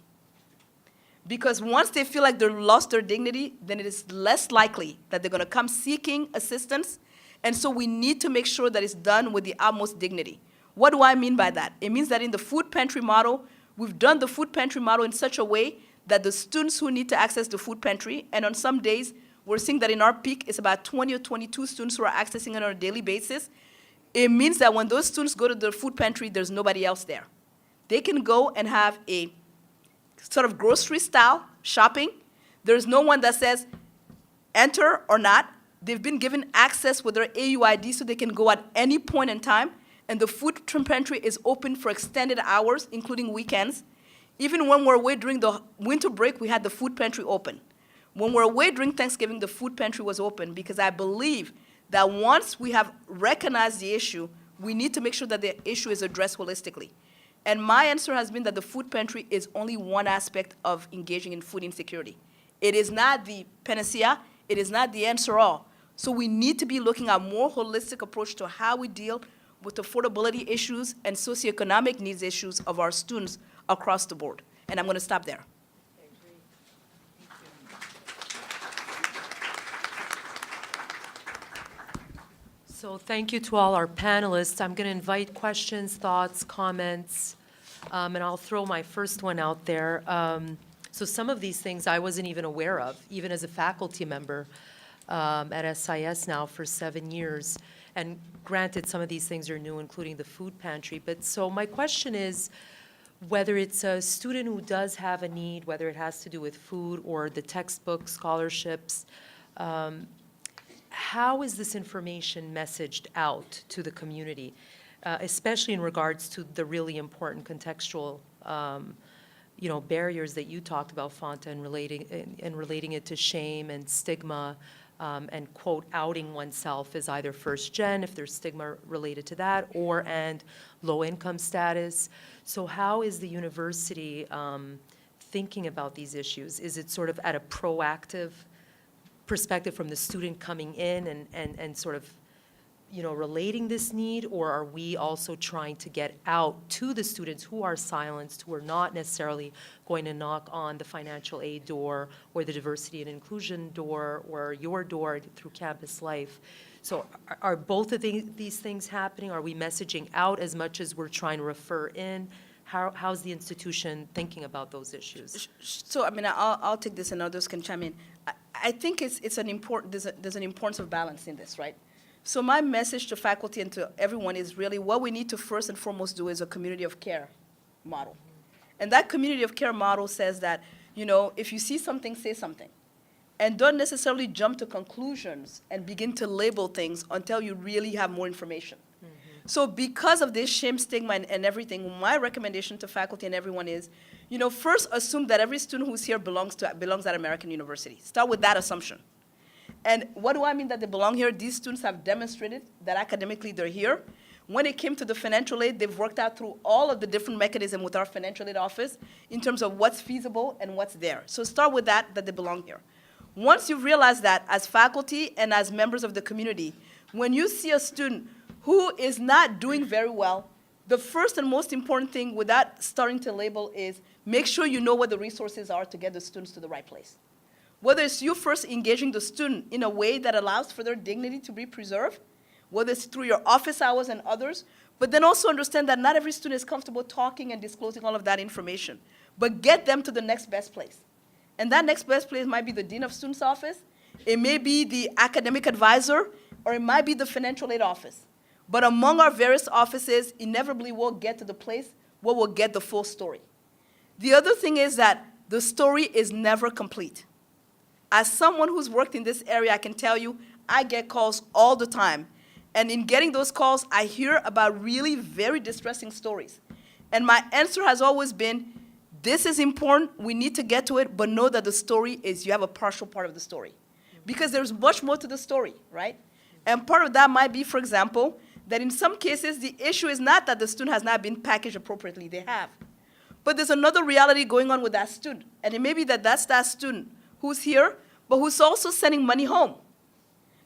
Because once they feel like they've lost their dignity, then it is less likely that they're going to come seeking assistance. And so we need to make sure that it's done with the utmost dignity. What do I mean by that? It means that in the food pantry model, we've done the food pantry model in such a way that the students who need to access the food pantry, and on some days, we're seeing that in our peak, it's about 20 or 22 students who are accessing it on a daily basis. It means that when those students go to the food pantry, there's nobody else there. They can go and have a sort of grocery-style shopping. There's no one that says, enter or not. They've been given access with their AUID so they can go at any point in time. And the food pantry is open for extended hours, including weekends. Even when we're away during the winter break, we had the food pantry open. When we're away during Thanksgiving, the food pantry was open because I believe that once we have recognized the issue, we need to make sure that the issue is addressed holistically. And my answer has been that the food pantry is only one aspect of engaging in food insecurity. It is not the panacea. It is not the answer all. So we need to be looking at a more holistic approach to how we deal with affordability issues and socioeconomic needs issues of our students across the board. And I'm going to stop there. So thank you to all our panelists. I'm going to invite questions, thoughts, comments, and I'll throw my first one out there. So some of these things I wasn't even aware of, even as a faculty member at SIS now for 7 years. And granted, some of these things are new, including the food pantry. But so my question is, whether it's a student who does have a need, whether it has to do with food or the textbook scholarships, how is this information messaged out to the community, especially in regards to the really important contextual, barriers that you talked about, Fanta, and relating it to shame and stigma, and quote, outing oneself as either first gen, if there's stigma related to that, and low income status. So how is the university thinking about these issues? Is it sort of at a proactive perspective from the student coming in and sort of, relating this need, or are we also trying to get out to the students who are silenced, who are not necessarily going to knock on the financial aid door or the diversity and inclusion door or your door through campus life? So are both of these things happening? Are we messaging out as much as we're trying to refer in? How's the institution thinking about those issues? So, I'll take this and others can chime in. I think it's an important, there's an importance of balance in this, right? So my message to faculty and to everyone is really what we need to first and foremost do is a community of care model. And that community of care model says that, if you see something, say something. And don't necessarily jump to conclusions and begin to label things until you really have more information. So because of this shame, stigma, and everything, my recommendation to faculty and everyone is, first assume that every student who's here belongs at American University. Start with that assumption. And what do I mean that they belong here? These students have demonstrated that academically they're here. When it came to the financial aid, they've worked out through all of the different mechanisms with our financial aid office in terms of what's feasible and what's there. So start with that they belong here. Once you've realized that as faculty and as members of the community, when you see a student who is not doing very well, the first and most important thing without starting to label is make sure you know what the resources are to get the students to the right place. Whether it's you first engaging the student in a way that allows for their dignity to be preserved, whether it's through your office hours and others, but then also understand that not every student is comfortable talking and disclosing all of that information, but get them to the next best place. And that next best place might be the Dean of Students' office, it may be the academic advisor, or it might be the financial aid office. But among our various offices, inevitably we'll get to the place where we'll get the full story. The other thing is that the story is never complete. As someone who's worked in this area, I can tell you, I get calls all the time. And in getting those calls, I hear about really very distressing stories. And my answer has always been, this is important, we need to get to it, but know that the story is you have a partial part of the story. Because there's much more to the story, right? And part of that might be, for example, that in some cases, the issue is not that the student has not been packaged appropriately, they have. But there's another reality going on with that student. And it may be that that's that student who's here, but who's also sending money home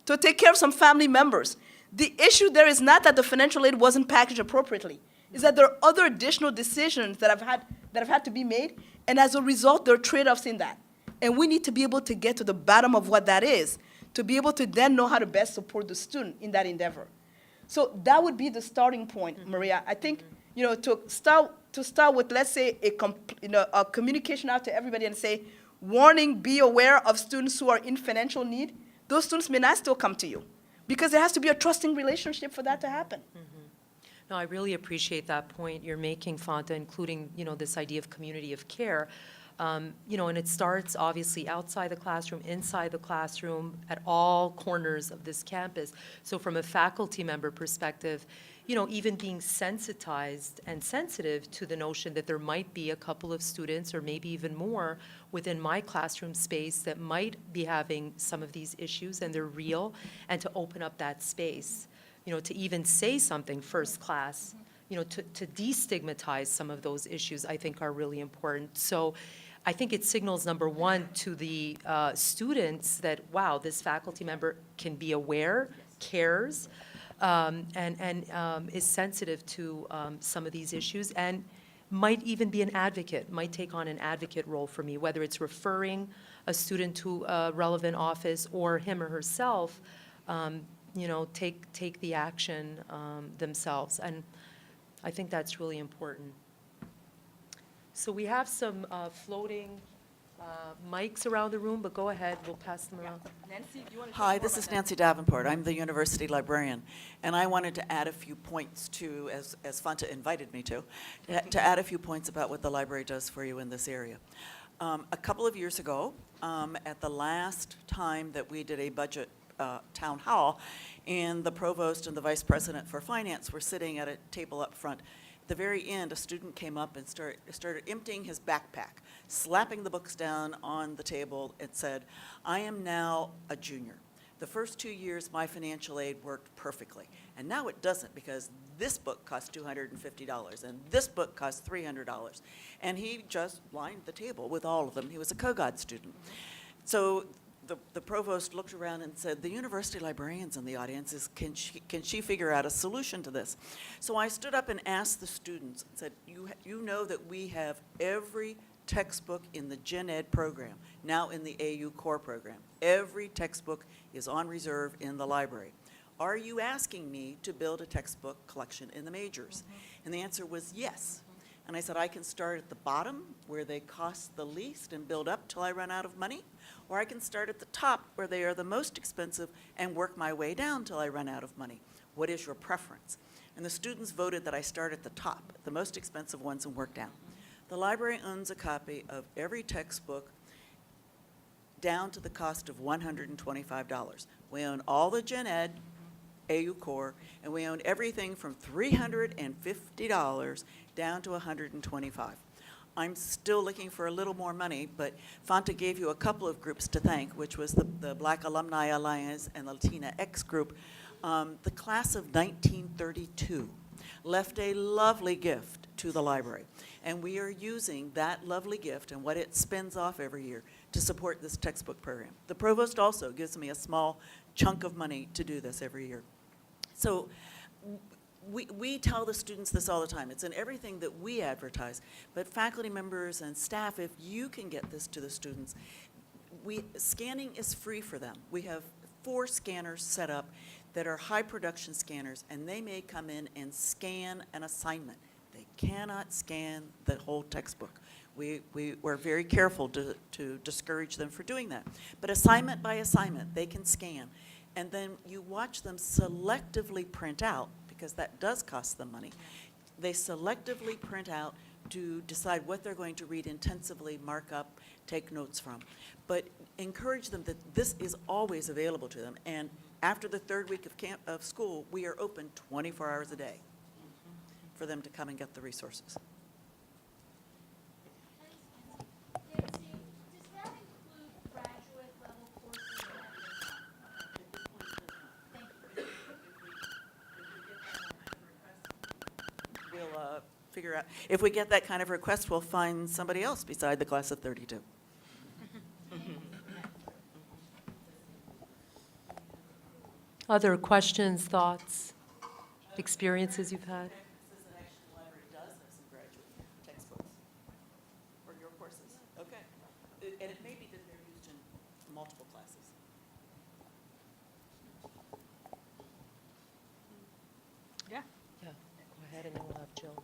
to take care of some family members. The issue there is not that the financial aid wasn't packaged appropriately. Is that there are other additional decisions that have had to be made, and as a result, there are trade-offs in that. And we need to be able to get to the bottom of what that is, to be able to then know how to best support the student in that endeavor. So that would be the starting point, Maria. I think, to start with, let's say, a communication out to everybody and say, warning, be aware of students who are in financial need. Those students may not still come to you, because there has to be a trusting relationship for that to happen. No, I really appreciate that point you're making, Fanta, including, this idea of community of care. And it starts obviously outside the classroom, inside the classroom, at all corners of this campus. So from a faculty member perspective, even being sensitized and sensitive to the notion that there might be a couple of students, or maybe even more, within my classroom space that might be having some of these issues, and they're real, and to open up that space, to even say something first class, to destigmatize some of those issues, I think are really important. So I think it signals, number one, to the students that, wow, this faculty member can be aware, cares, and is sensitive to some of these issues, and might even be an advocate, might take on an advocate role for me, whether it's referring a student to a relevant office or him or herself, take the action themselves. And I think that's really important. So we have some floating mics around the room, but go ahead, we'll pass them around. Nancy, do you want to Hi, this is Nancy Davenport. I'm the university librarian, and I wanted to add a few points to, as Fanta invited me to add a few points about what the library does for you in this area. A couple of years ago, at the last time that we did a budget town hall, and the provost and the vice president for finance were sitting at a table up front. At the very end, a student came up and started emptying his backpack, slapping the books down on the table, and said, I am now a junior. The first 2 years, my financial aid worked perfectly. And now it doesn't, because this book costs $250, and this book costs $300. And he just lined the table with all of them. He was a COGOD student. So the provost looked around and said, the university librarian's in the audience, can she figure out a solution to this? So I stood up and asked the students and said, you know that we have every textbook in the Gen Ed program, now in the AU core program. Every textbook is on reserve in the library. Are you asking me to build a textbook collection in the majors? And the answer was yes. And I said, I can start at the bottom where they cost the least and build up till I run out of money, or I can start at the top where they are the most expensive and work my way down till I run out of money. What is your preference? And the students voted that I start at the top, the most expensive ones, and work down. The library owns a copy of every textbook down to the cost of $125. We own all the Gen Ed, AU Core, and we own everything from $350 down to $125. I'm still looking for a little more money, but Fanta gave you a couple of groups to thank, which was the Black Alumni Alliance and the Latina X group. The class of 1932 left a lovely gift to the library, and we are using that lovely gift and what it spends off every year to support this textbook program. The provost also gives me a small chunk of money to do this every year. So we tell the students this all the time. It's in everything that we advertise. But faculty members and staff, if you can get this to the students, scanning is free for them. We have 4 scanners set up that are high production scanners, and they may come in and scan an assignment. They cannot scan the whole textbook. We're very careful to discourage them for doing that. But assignment by assignment, they can scan. And then you watch them selectively print out, because that does cost them money. They selectively print out to decide what they're going to read intensively, mark up, take notes from. But encourage them that this is always available to them. And After the third week of school, we are open 24 hours a day for them to come and get the resources. Does that include graduate level courses? We'll figure out, if we get that kind of request, we'll find somebody else beside the class of 32. Other questions, thoughts, experiences you've had? Says that actually the library does have some graduate textbooks for your courses. Okay. And it may be that they're used in multiple classes. Yeah, go ahead and then we'll have Jill.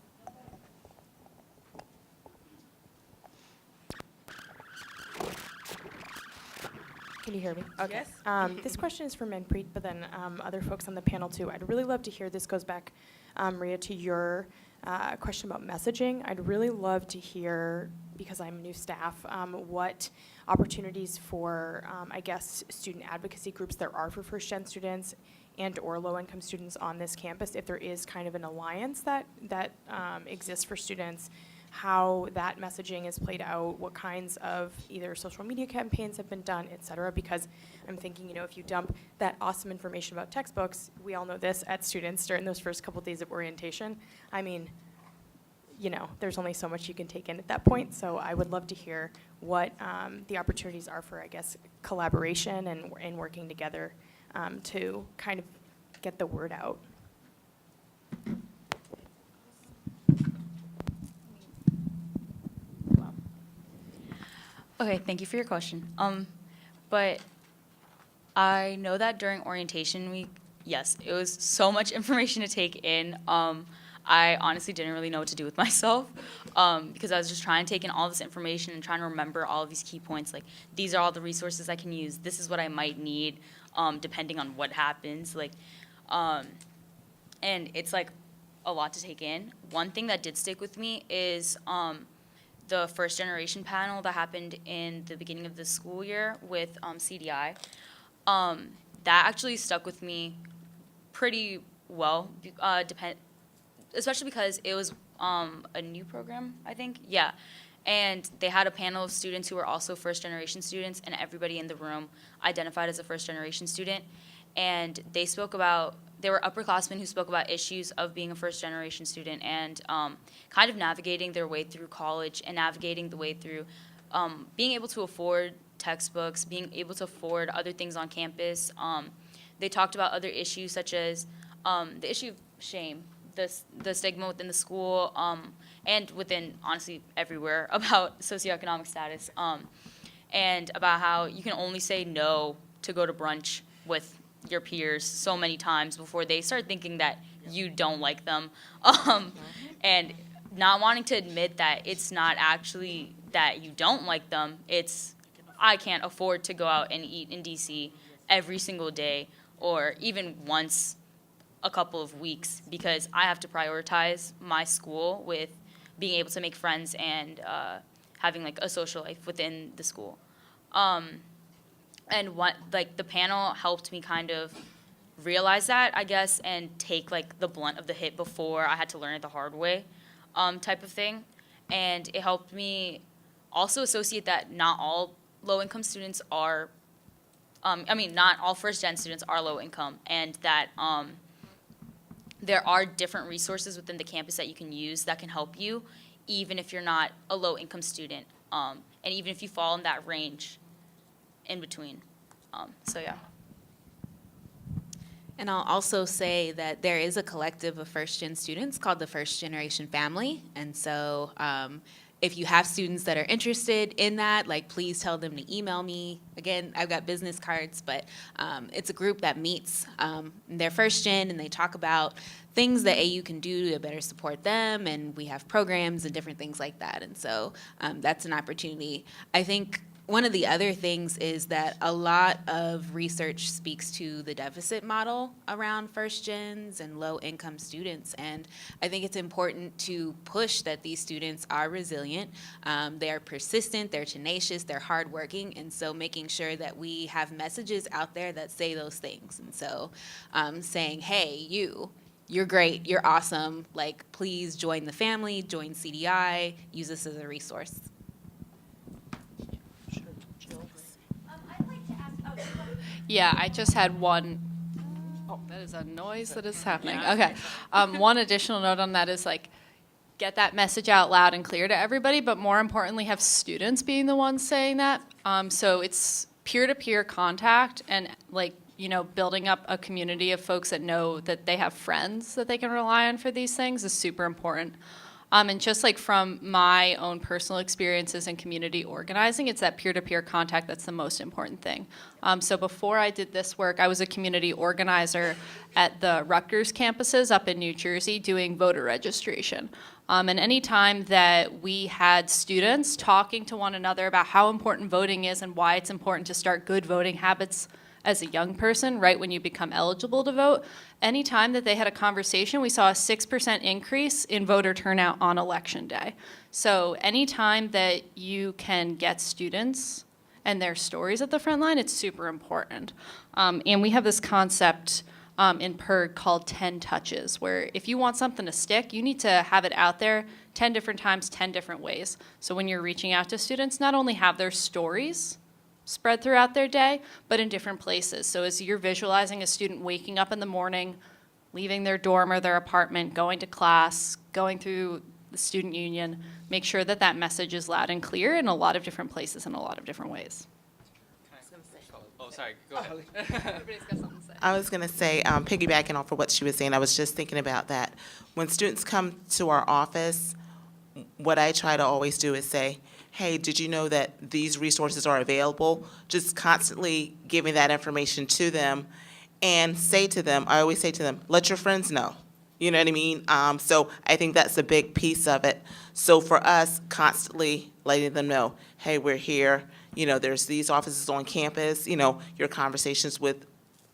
Can you hear me? Okay. Yes. This question is for Manpreet, but then other folks on the panel too. I'd really love to hear, this goes back, Maria, to your question about messaging. I'd really love to hear, because I'm new staff, what opportunities for, I guess, student advocacy groups there are for first-gen students and or low-income students on this campus, if there is kind of an alliance that exists for students, how that messaging is played out, what kinds of either social media campaigns have been done, et cetera, because I'm thinking, if you dump that awesome information about textbooks, we all know this, at students during those first couple days of orientation, I mean, there's only so much you can take in at that point, so I would love to hear what the opportunities are for, I guess, collaboration and working together to kind of get the word out. Okay, thank you for your question. But I know that during orientation week, yes, it was so much information to take in. I honestly didn't really know what to do with myself because I was just trying to take in all this information and trying to remember all of these key points. Like, these are all the resources I can use. This is what I might need depending on what happens. And it's like a lot to take in. One thing that did stick with me is the first generation panel that happened in the beginning of the school year with CDI. That actually stuck with me pretty well, especially because it was a new program, I think. Yeah. And they had a panel of students who were also first generation students, and everybody in the room identified as a first generation student. And they were upperclassmen who spoke about issues of being a first generation student and kind of navigating their way through college and navigating the way through being able to afford textbooks, being able to afford other things on campus. They talked about other issues such as the issue of shame, the stigma within the school, and within, honestly, everywhere about socioeconomic status, and about how you can only say no to go to brunch with your peers so many times before they start thinking that you don't like them, and not wanting to admit that it's not actually that you don't like them, it's I can't afford to go out and eat in DC every single day or even once a couple of weeks because I have to prioritize my school with being able to make friends and having like a social life within the school. And the panel helped me kind of realize that, I guess, and take like the blunt of the hit before I had to learn it the hard way, type of thing. And it helped me also associate that not all low-income students are, not all first-gen students are low-income, and that there are different resources within the campus that you can use that can help you, even if you're not a low-income student, and even if you fall in that range in between. So yeah. And I'll also say that there is a collective of first-gen students called the First Generation Family. And so if you have students that are interested in that, please tell them to email me. Again, I've got business cards, but it's a group that meets. They're first-gen, and they talk about things that AU can do to better support them, and we have programs and different things like that. And so that's an opportunity. I think one of the other things is that a lot of research speaks to the deficit model around first gens and low income students. And I think it's important to push that these students are resilient, they are persistent, they're tenacious, they're hardworking. And so making sure that we have messages out there that say those things. And so saying, hey, you're great, you're awesome, like please join the family, join CDI, use this as a resource. I'd like to ask, Yeah, I just had one. Oh, that is a noise that is happening. Okay. One additional note on that is like, get that message out loud and clear to everybody, but more importantly, have students being the ones saying that. So it's peer-to-peer contact and like, you know, building up a community of folks that know that they have friends that they can rely on for these things is super important. And just like from my own personal experiences in community organizing, it's that peer-to-peer contact that's the most important thing. So before I did this work, I was a community organizer at the Rutgers campuses up in New Jersey doing voter registration. And any time that we had students talking to one another about how important voting is and why it's important to start good voting habits as a young person, right when you become eligible to vote, anytime that they had a conversation, we saw a 6% increase in voter turnout on election day. So anytime that you can get students and their stories at the front line, it's super important. And we have this concept in PIRG called 10 touches, where if you want something to stick, you need to have it out there 10 different times, 10 different ways. So when you're reaching out to students, not only have their stories spread throughout their day, but in different places. So as you're visualizing a student waking up in the morning, leaving their dorm or their apartment, going to class, going through the student union, make sure that that message is loud and clear in a lot of different places in a lot of different ways. Oh, sorry, go ahead. Everybody's got something to say. I was going to say, piggybacking off of what she was saying, I was just thinking about that. When students come to our office, what I try to always do is say, hey, did you know that these resources are available? Just constantly giving that information to them and say to them, I always say to them, let your friends know. You know what I mean? So I think that's a big piece of it. So for us, constantly letting them know, hey, we're here. You know, there's these offices on campus. You know, your conversations with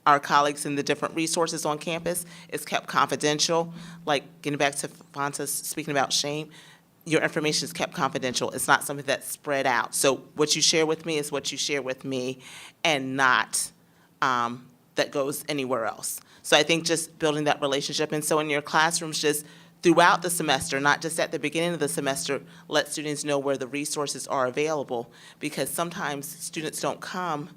our colleagues in the different resources on campus is kept confidential. Like getting back to Fanta speaking about shame, your information is kept confidential. It's not something that's spread out. So what you share with me is what you share with me and not that goes anywhere else. So I think just building that relationship. And so in your classrooms, just throughout the semester, not just at the beginning of the semester, let students know where the resources are available, because sometimes students don't come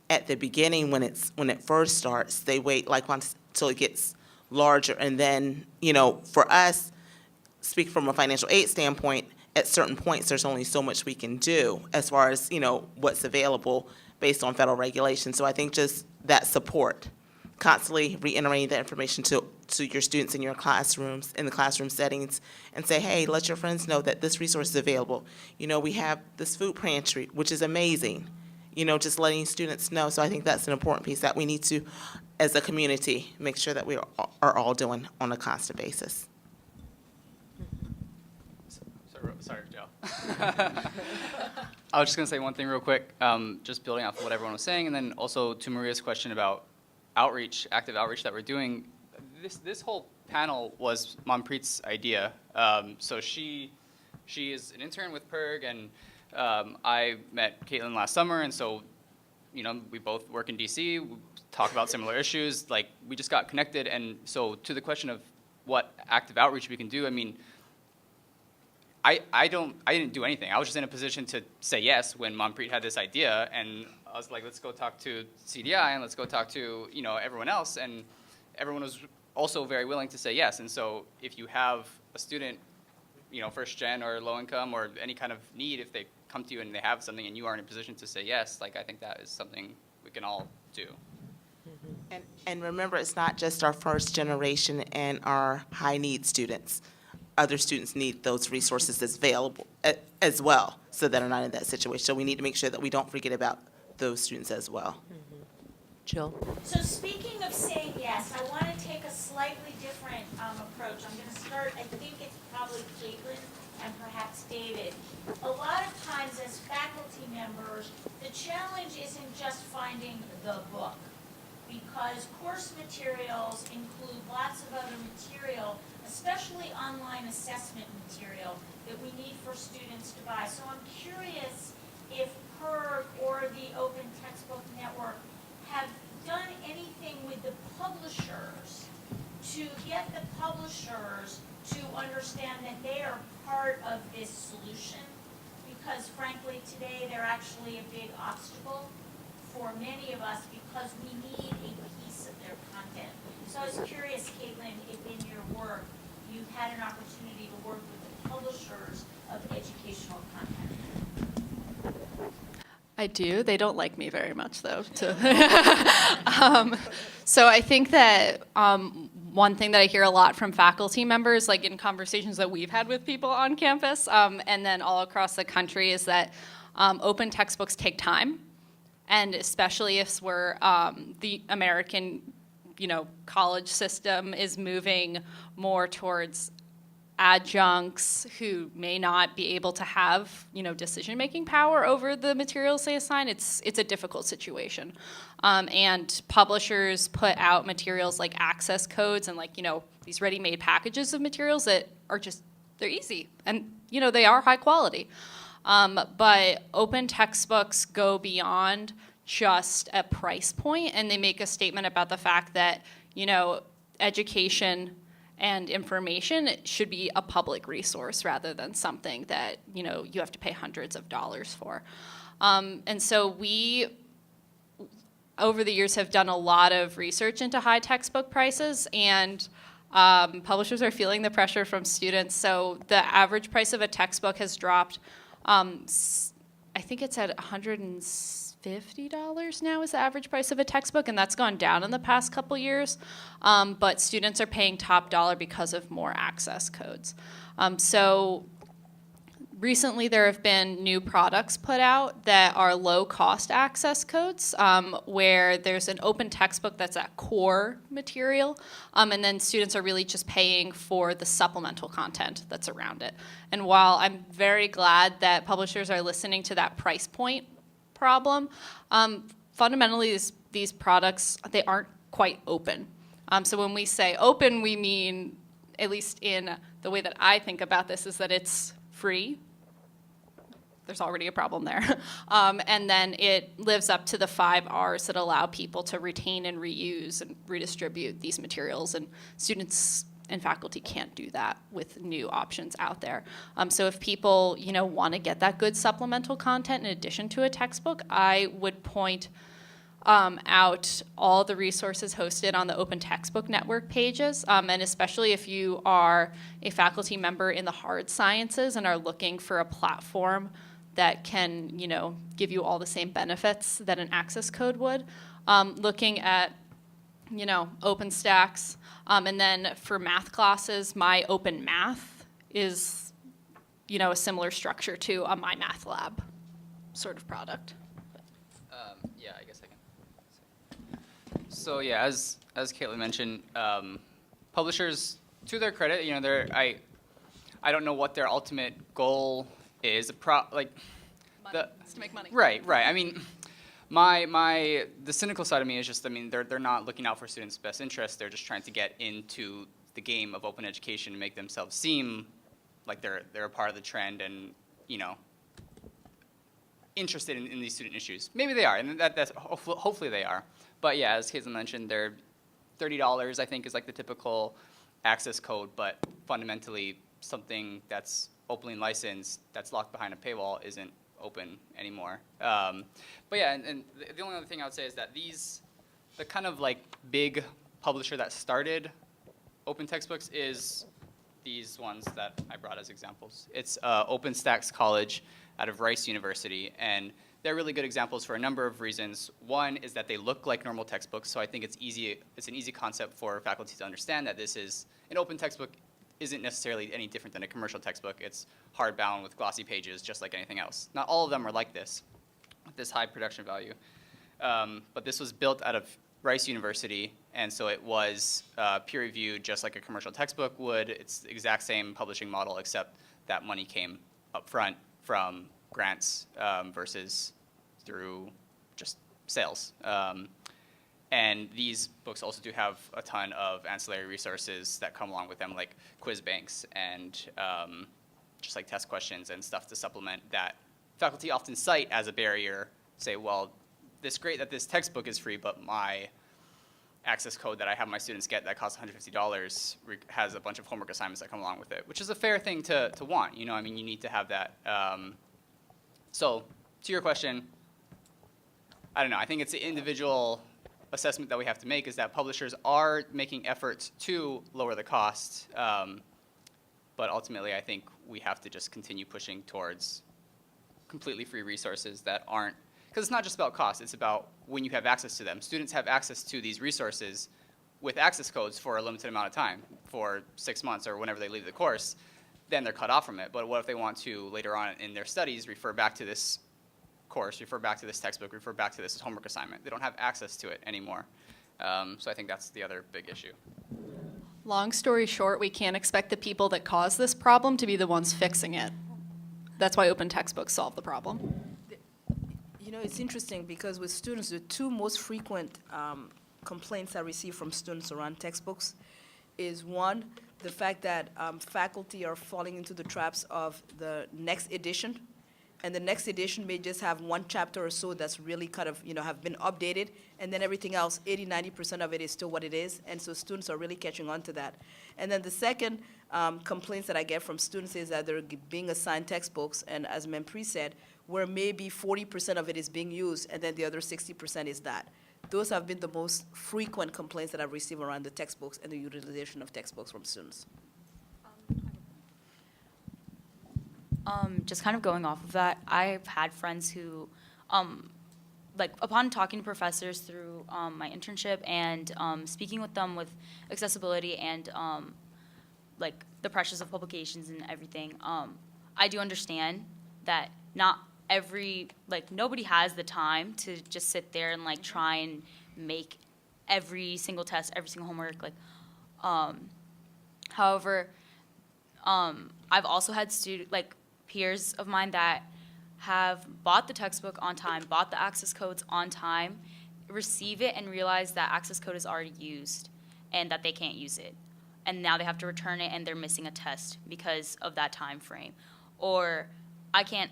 at the beginning when it first starts. They wait until it gets larger. And then, you know, for us, speak from a financial aid standpoint, at certain points, there's only so much we can do as far as, you know, what's available based on federal regulation. So I think just that support, constantly reiterating that information to your students in your classrooms, in the classroom settings, and say, hey, let your friends know that this resource is available. You know, we have this food pantry, which is amazing. You know, just letting students know. So I think that's an important piece that we need to, as a community, make sure that we are all doing on a constant basis. Sorry, Joe. I was just going to say one thing real quick, just building off of what everyone was saying, and then also to Maria's question about outreach, active outreach that we're doing. This whole panel was Manpreet's idea. So she is an intern with PIRG, and I met Kaitlyn last summer, and so, you know, we both work in DC, we talk about similar issues, like we just got connected. And so to the question of what active outreach we can do, I mean, I didn't do anything. I was just in a position to say yes when Manpreet had this idea, and I was like, let's go talk to CDI and let's go talk to, you know, everyone else, and everyone was also very willing to say yes. And so if you have a student, you know, first gen or low income or any kind of need, if they come to you and they have something and you are in a position to say yes, like I think that is something we can all do. And remember, it's not just our first generation and our high need students. Other students need those resources available as well, so that are not in that situation. So we need to make sure that we don't forget about those students as well. Jill? So speaking of saying yes, I want to take a slightly different approach. I'm going to start, I think it's probably Kaitlyn and perhaps David, a lot of times as faculty members, the challenge isn't just finding the book, because course materials include lots of other material, especially online assessment material that we need for students to buy. So I'm curious if PERG or the Open Textbook Network have done anything with the publishers to get the publishers to understand that they are part of this solution, because frankly today they're actually a big obstacle for many of us because we need a piece of their content. So I was curious, Kaitlyn, if in your work you've had an opportunity to work with the publishers of educational content. I do. They don't like me very much, though. So I think that one thing that I hear a lot from faculty members, like in conversations that we've had with people on campus, and then all across the country, is that open textbooks take time, and especially if we're the American, college system is moving more towards adjuncts who may not be able to have, decision-making power over the materials they assign. It's a difficult situation. And publishers put out materials like access codes and these ready-made packages of materials that are they're easy and, they are high quality. But open textbooks go beyond just a price point, and they make a statement about the fact that, education and information should be a public resource rather than something that, you have to pay hundreds of dollars for. And so we, over the years, have done a lot of research into high textbook prices, and publishers are feeling the pressure from students. So the average price of a textbook has dropped, I think it's at $150 now is the average price of a textbook, and that's gone down in the past couple years. But students are paying top dollar because of more access codes. So recently there have been new products put out that are low-cost access codes, where there's an open textbook that's at core material, and then students are really just paying for the supplemental content that's around it. And while I'm very glad that publishers are listening to that price point problem, fundamentally these products, they aren't quite open. So when we say open, we mean, at least in the way that I think about this, is that it's free. There's already a problem there. And then it lives up to the 5 Rs that allow people to retain and reuse and redistribute these materials, and students and faculty can't do that with new options out there. So if people, want to get that good supplemental content in addition to a textbook, I would point out all the resources hosted on the Open Textbook Network pages, and especially if you are a faculty member in the hard sciences and are looking for a platform that can, give you all the same benefits that an access code would, looking at, OpenStax. And then for math classes, my Open Math is, a similar structure to a My Math Lab sort of product. Yeah, I guess I can. So yeah, as Kaitlyn mentioned, publishers, to their credit, I don't know what their ultimate goal is. Money. It's to make money. Right. I mean, the cynical side of me is just, they're not looking out for students' best interests. They're just trying to get into the game of open education and make themselves seem like they're a part of the trend and, interested in these student issues. Maybe they are, and that's hopefully they are. But yeah, as Kaitlyn mentioned, they're $30, I think, is like the typical access code, but fundamentally something that's openly licensed, that's locked behind a paywall, isn't open anymore. But yeah, and the only other thing I would say is that the kind of big publisher that started open textbooks is these ones that I brought as examples. It's OpenStax College out of Rice University, and they're really good examples for a number of reasons. One is that they look like normal textbooks, so I think it's an easy concept for faculty to understand that this is an open textbook isn't necessarily any different than a commercial textbook. It's hardbound with glossy pages, just like anything else. Not all of them are like this, with this high production value. But this was built out of Rice University, and so it was peer-reviewed just like a commercial textbook would. It's the exact same publishing model, except that money came up front from grants versus through just sales. And these books also do have a ton of ancillary resources that come along with them, like quiz banks and just like test questions and stuff to supplement that faculty often cite as a barrier. Say, well, it's great that this textbook is free, but my access code that I have my students get that costs $150 has a bunch of homework assignments that come along with it, which is a fair thing to want. You know, I mean, you need to have that. So to your question, I don't know. I think it's the individual assessment that we have to make is that publishers are making efforts to lower the cost, but ultimately I think we have to just continue pushing towards completely free resources that aren't, because it's not just about cost, it's about when you have access to them. Students have access to these resources with access codes for a limited amount of time, for 6 months or whenever they leave the course, then they're cut off from it. But what if they want to, later on in their studies, refer back to this course, refer back to this textbook, refer back to this homework assignment? They don't have access to it anymore. So I think that's the other big issue. Long story short, we can't expect the people that cause this problem to be the ones fixing it. That's why open textbooks solve the problem. You know, it's interesting because with students, the two most frequent complaints I receive from students around textbooks is one, the fact that faculty are falling into the traps of the next edition, and the next edition may just have one chapter or so that's really kind of, you know, have been updated, and then everything else, 80–90% of it is still what it is, and so students are really catching on to that. And then the second complaints that I get from students is that they're being assigned textbooks, and as Manpreet said, where maybe 40% of it is being used, and then the other 60% is that. Those have been the most frequent complaints that I've received around the textbooks and the utilization of textbooks from students. Just kind of going off of that, I've had friends who, like, upon talking to professors through my internship and speaking with them with accessibility and, like, the pressures of publications and everything, I do understand that not nobody has the time to just sit there and, like, try and make every single test, every single homework, like, however, I've also had peers of mine that have bought the textbook on time, bought the access codes on time, receive it and realize that access code is already used and that they can't use it. And now they have to return it and they're missing a test because of that time frame. Or I can't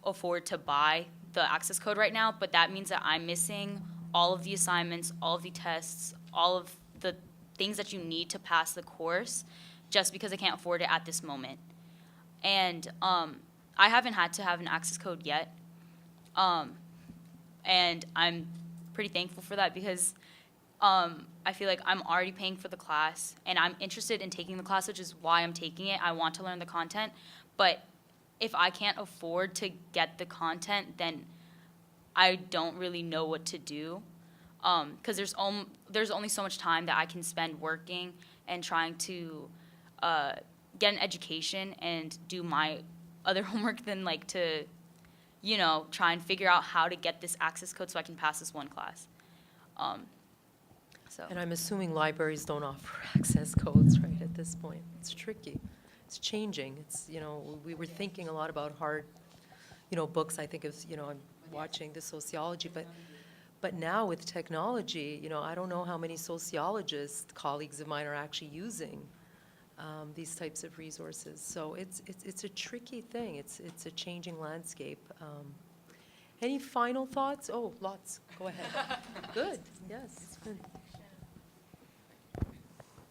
afford to buy the access code right now, but that means that I'm missing all of the assignments, all of the tests, all of the things that you need to pass the course just because I can't afford it at this moment. And I haven't had to have an access code yet, and I'm pretty thankful for that because I feel like I'm already paying for the class, and I'm interested in taking the class, which is why I'm taking it. I want to learn the content, but if I can't afford to get the content, then I don't really know what to do, because there's only so much time that I can spend working and trying to get an education and do my other homework than like to, you know, try and figure out how to get this access code so I can pass this one class. And I'm assuming libraries don't offer access codes, right, at this point. It's tricky. It's changing. It's, you know, we were thinking a lot about hard, you know, books. I think of, you know, I'm watching the sociology, but now with technology, you know, I don't know how many sociologists, colleagues of mine, are actually using these types of resources. So it's a tricky thing. It's a changing landscape. Any final thoughts? Oh, lots. Go ahead. Good. Yes. Good.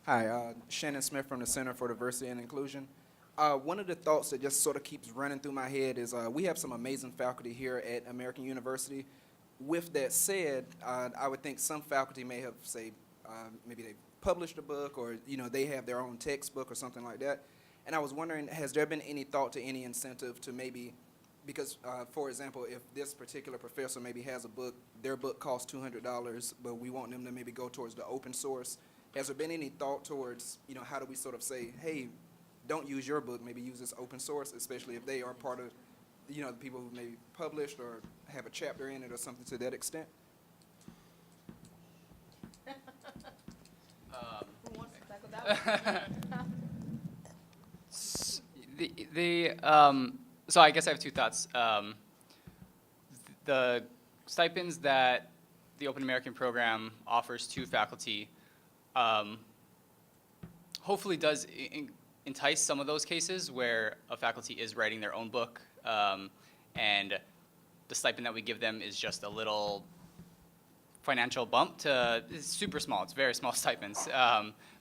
Hi, Shannon Smith from the Center for Diversity and Inclusion. One of the thoughts that just sort of keeps running through my head is we have some amazing faculty here at American University. With that said, I would think some faculty may have, say, maybe they published a book, or you know, they have their own textbook or something like that. And I was wondering, has there been any thought to any incentive to maybe, because for example, if this particular professor maybe has a book, their book costs $200, but we want them to maybe go towards the open source. Has there been any thought towards, you know, how do we sort of say, hey, don't use your book, maybe use this open source, especially if they are part of, you know, the people who maybe published or have a chapter in it or something to that extent? So I guess I have two thoughts. The stipends that the Open American program offers to faculty hopefully does entice some of those cases where a faculty is writing their own book, and the stipend that we give them is just a little financial bump to, it's super small, it's very small stipends,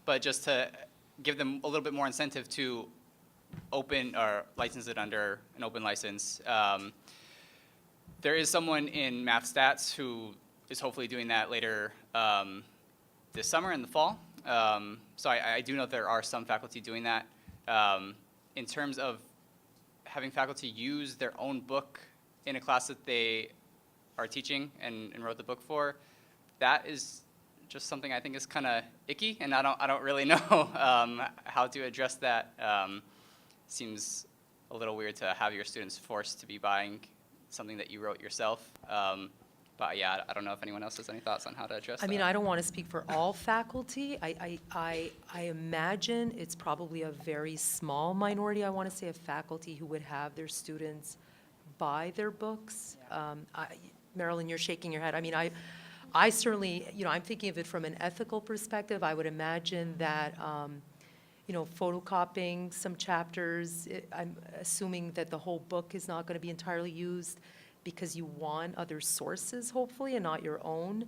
but just to give them a little bit more incentive to open or license it under an open license. There is someone in math stats who is hopefully doing that later this summer in the fall. So I do know there are some faculty doing that. In terms of having faculty use their own book in a class that they are teaching and wrote the book for, that is just something I think is kind of icky, and I don't really know how to address that. Seems a little weird to have your students forced to be buying something that you wrote yourself. But yeah, I don't know if anyone else has any thoughts on how to address that. I mean, I don't want to speak for all faculty. I imagine it's probably a very small minority, I want to say, of faculty who would have their students buy their books. Marilyn, you're shaking your head. I mean, I certainly, I'm thinking of it from an ethical perspective. I would imagine that, photocopying some chapters, I'm assuming that the whole book is not going to be entirely used because you want other sources, hopefully, and not your own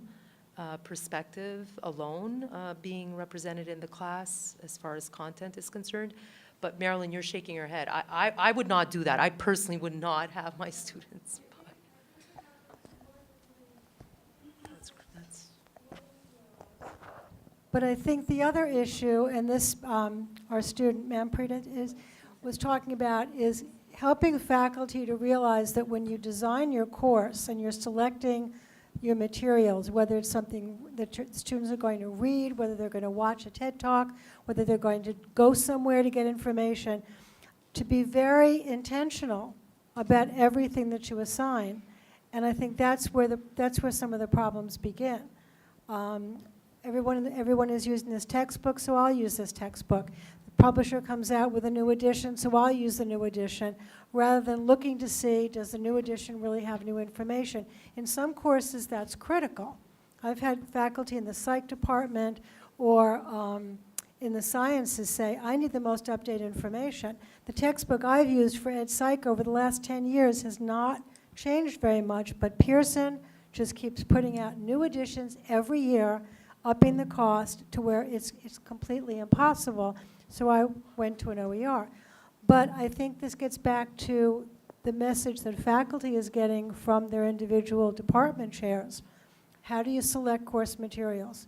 perspective alone being represented in the class as far as content is concerned. But Marilyn, you're shaking your head. I would not do that. I personally would not have my students buy. But I think the other issue, and this our student Manpreet was talking about, is helping faculty to realize that when you design your course and you're selecting your materials, whether it's something that students are going to read, whether they're going to watch a TED Talk, whether they're going to go somewhere to get information, to be very intentional about everything that you assign. And I think that's where some of the problems begin. Everyone is using this textbook, so I'll use this textbook. The publisher comes out with a new edition, so I'll use the new edition, rather than looking to see, does the new edition really have new information? In some courses, that's critical. I've had faculty in the psych department or in the sciences say, I need the most updated information. The textbook I've used for Ed Psych over the last 10 years has not changed very much, but Pearson just keeps putting out new editions every year, upping the cost to where it's completely impossible. So I went to an OER. But I think this gets back to the message that faculty is getting from their individual department chairs. How do you select course materials?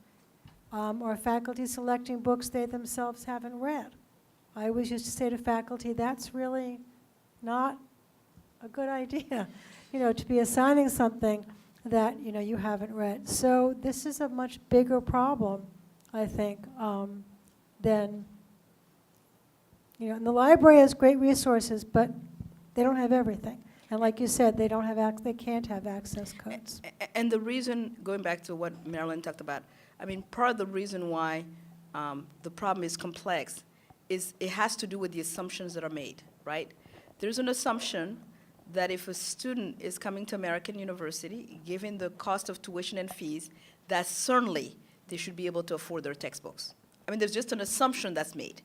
Are faculty selecting books they themselves haven't read? I always used to say to faculty, that's really not a good idea, to be assigning something that you haven't read. So this is a much bigger problem, I think, than, and the library has great resources, but they don't have everything. And like you said, they can't have access codes. And the reason, going back to what Marilyn talked about, I mean, part of the reason why the problem is complex is it has to do with the assumptions that are made, right? There's an assumption that if a student is coming to American University, given the cost of tuition and fees, that certainly they should be able to afford their textbooks. I mean, there's just an assumption that's made.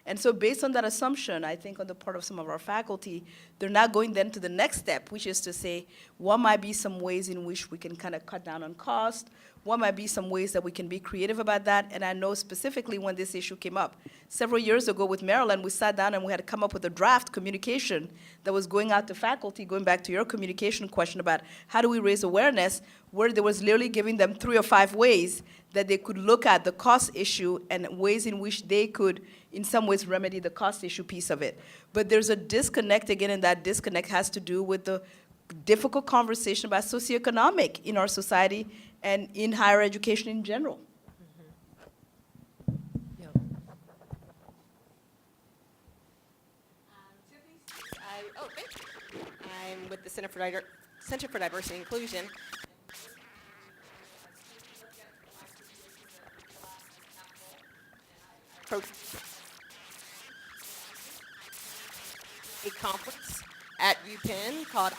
And so based on that assumption, I think on the part of some of our faculty, they're not going then to the next step, which is to say, what might be some ways in which we can kind of cut down on cost? What might be some ways that we can be creative about that? And I know specifically when this issue came up. Several years ago with Maryland, we sat down and we had to come up with a draft communication that was going out to faculty, going back to your communication question about how do we raise awareness, where there was literally giving them 3 or 5 ways that they could look at the cost issue and ways in which they could, in some ways, remedy the cost issue piece of it. But there's a disconnect again, and that disconnect has to do with the difficult conversation about socioeconomic in our society and in higher education in general. Yeah. I'm with the Center for Diversity and Inclusion. a conference at UPenn called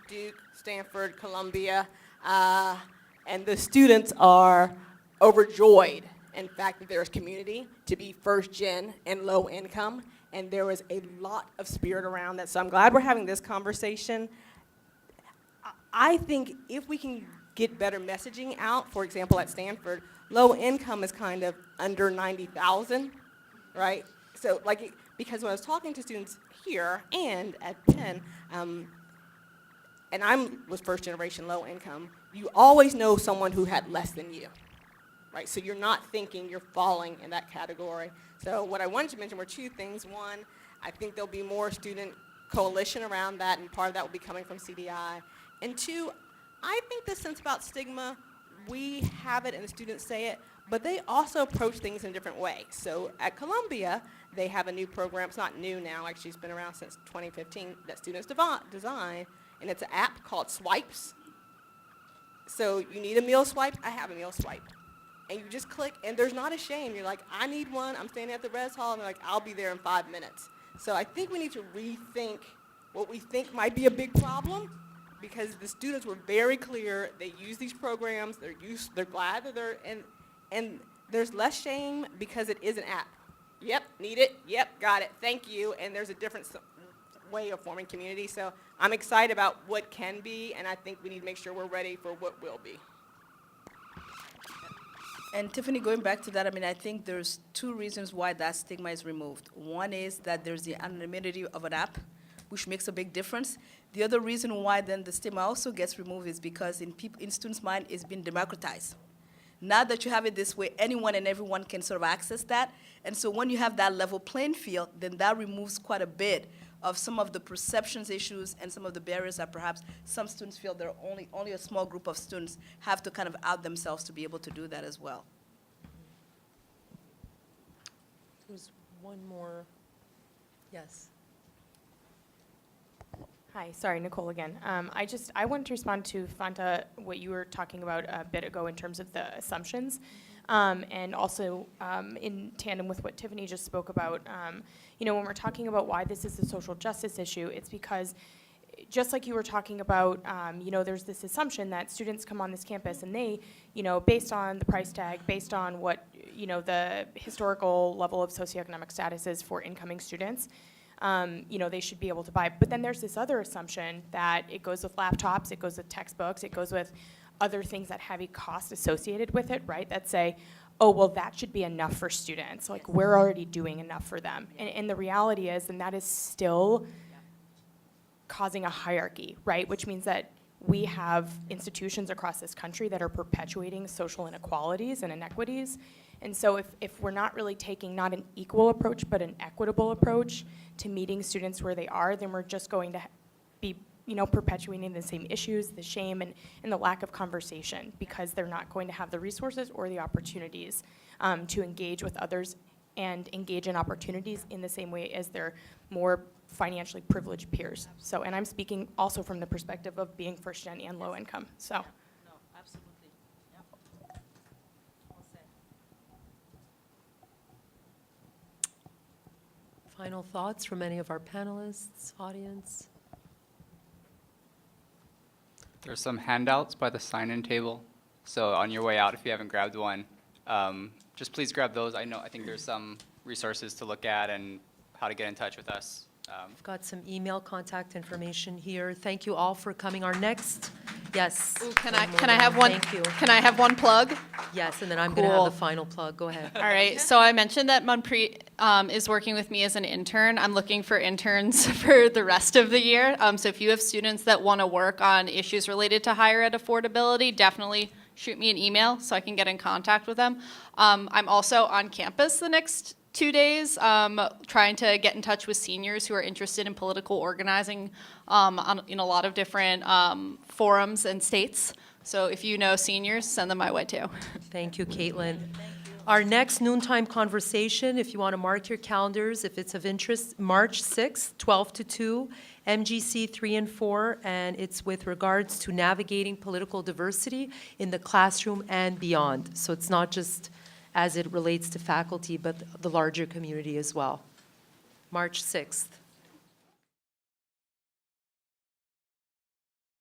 Duke, Stanford, Columbia, and the students are overjoyed, in fact, that there's community to be first gen and low income, and there was a lot of spirit around that. So I'm glad we're having this conversation. I think if we can get better messaging out, for example, at Stanford, low income is kind of under 90,000, right? So because when I was talking to students here and at Penn, and I was first generation low income, you always know someone who had less than you, right? So you're not thinking you're falling in that category. So what I wanted to mention were two things. One, I think there'll be more student coalition around that, and part of that will be coming from CDI. And two, I think the sense about stigma, we have it and the students say it, but they also approach things in a different way. So at Columbia, they have a new program. It's not new now, actually it's been around since 2015, that students design, and it's an app called Swipes. So you need a meal swipe, I have a meal swipe. And you just click, and there's not a shame. You're like, I need one, I'm standing at the res hall, and they're like, I'll be there in 5 minutes. So I think we need to rethink what we think might be a big problem, because the students were very clear, they use these programs, they're glad that they're, and there's less shame because it is an app. Yep, need it, yep, got it, thank you, and there's a different way of forming community. So I'm excited about what can be, and I think we need to make sure we're ready for what will be. And Tiffany, going back to that, I mean, I think there's two reasons why that stigma is removed. One is that there's the anonymity of an app, which makes a big difference. The other reason why then the stigma also gets removed is because in students' mind it's been democratized. Now that you have it this way, anyone and everyone can sort of access that. And so when you have that level playing field, then that removes quite a bit of some of the perceptions issues and some of the barriers that perhaps some students feel they're only a small group of students have to kind of out themselves to be able to do that as well. There's one more. Yes. Hi, sorry, Nicole again. I wanted to respond to Fanta, what you were talking about a bit ago in terms of the assumptions, and also in tandem with what Tiffany just spoke about. When we're talking about why this is a social justice issue, it's because just like you were talking about, there's this assumption that students come on this campus and they, based on the price tag, based on what, the historical level of socioeconomic status is for incoming students, they should be able to buy. But then there's this other assumption that it goes with laptops, it goes with textbooks, it goes with other things that have a cost associated with it, right? That say, oh, well, that should be enough for students. Like, we're already doing enough for them. And the reality is, and that is still causing a hierarchy, right? Which means that we have institutions across this country that are perpetuating social inequalities and inequities. And so if we're not really taking not an equal approach, but an equitable approach to meeting students where they are, then we're just going to be perpetuating the same issues, the shame, and the lack of conversation, because they're not going to have the resources or the opportunities to engage with others and engage in opportunities in the same way as their more financially privileged peers. So, and I'm speaking also from the perspective of being first gen and low income, so. No, absolutely. Yep. Well said. Final thoughts from any of our panelists, audience? There's some handouts by the sign-in table. So on your way out, if you haven't grabbed one, just please grab those. I think there's some resources to look at and how to get in touch with us. I've got some email contact information here. Thank you all for coming. Our next, yes. Ooh, can I more have round. one? Thank you. Can I have one plug? Yes, and then I'm going to have Cool. the final plug. Go ahead. All right, so I mentioned that Manpreet is working with me as an intern. I'm looking for interns for the rest of the year. So if you have students that want to work on issues related to higher ed affordability, definitely shoot me an email so I can get in contact with them. I'm also on campus the next 2 days, trying to get in touch with seniors who are interested in political organizing in a lot of different forums and states. So if you know seniors, send them my way too. Thank you, Kaitlyn. Our next noontime conversation, if you want to mark your calendars, if it's of interest, March 6th, 12 to 2, MGC 3 and 4, and it's with regards to navigating political diversity in the classroom and beyond. So it's not just as it relates to faculty, but the larger community as well. March 6th.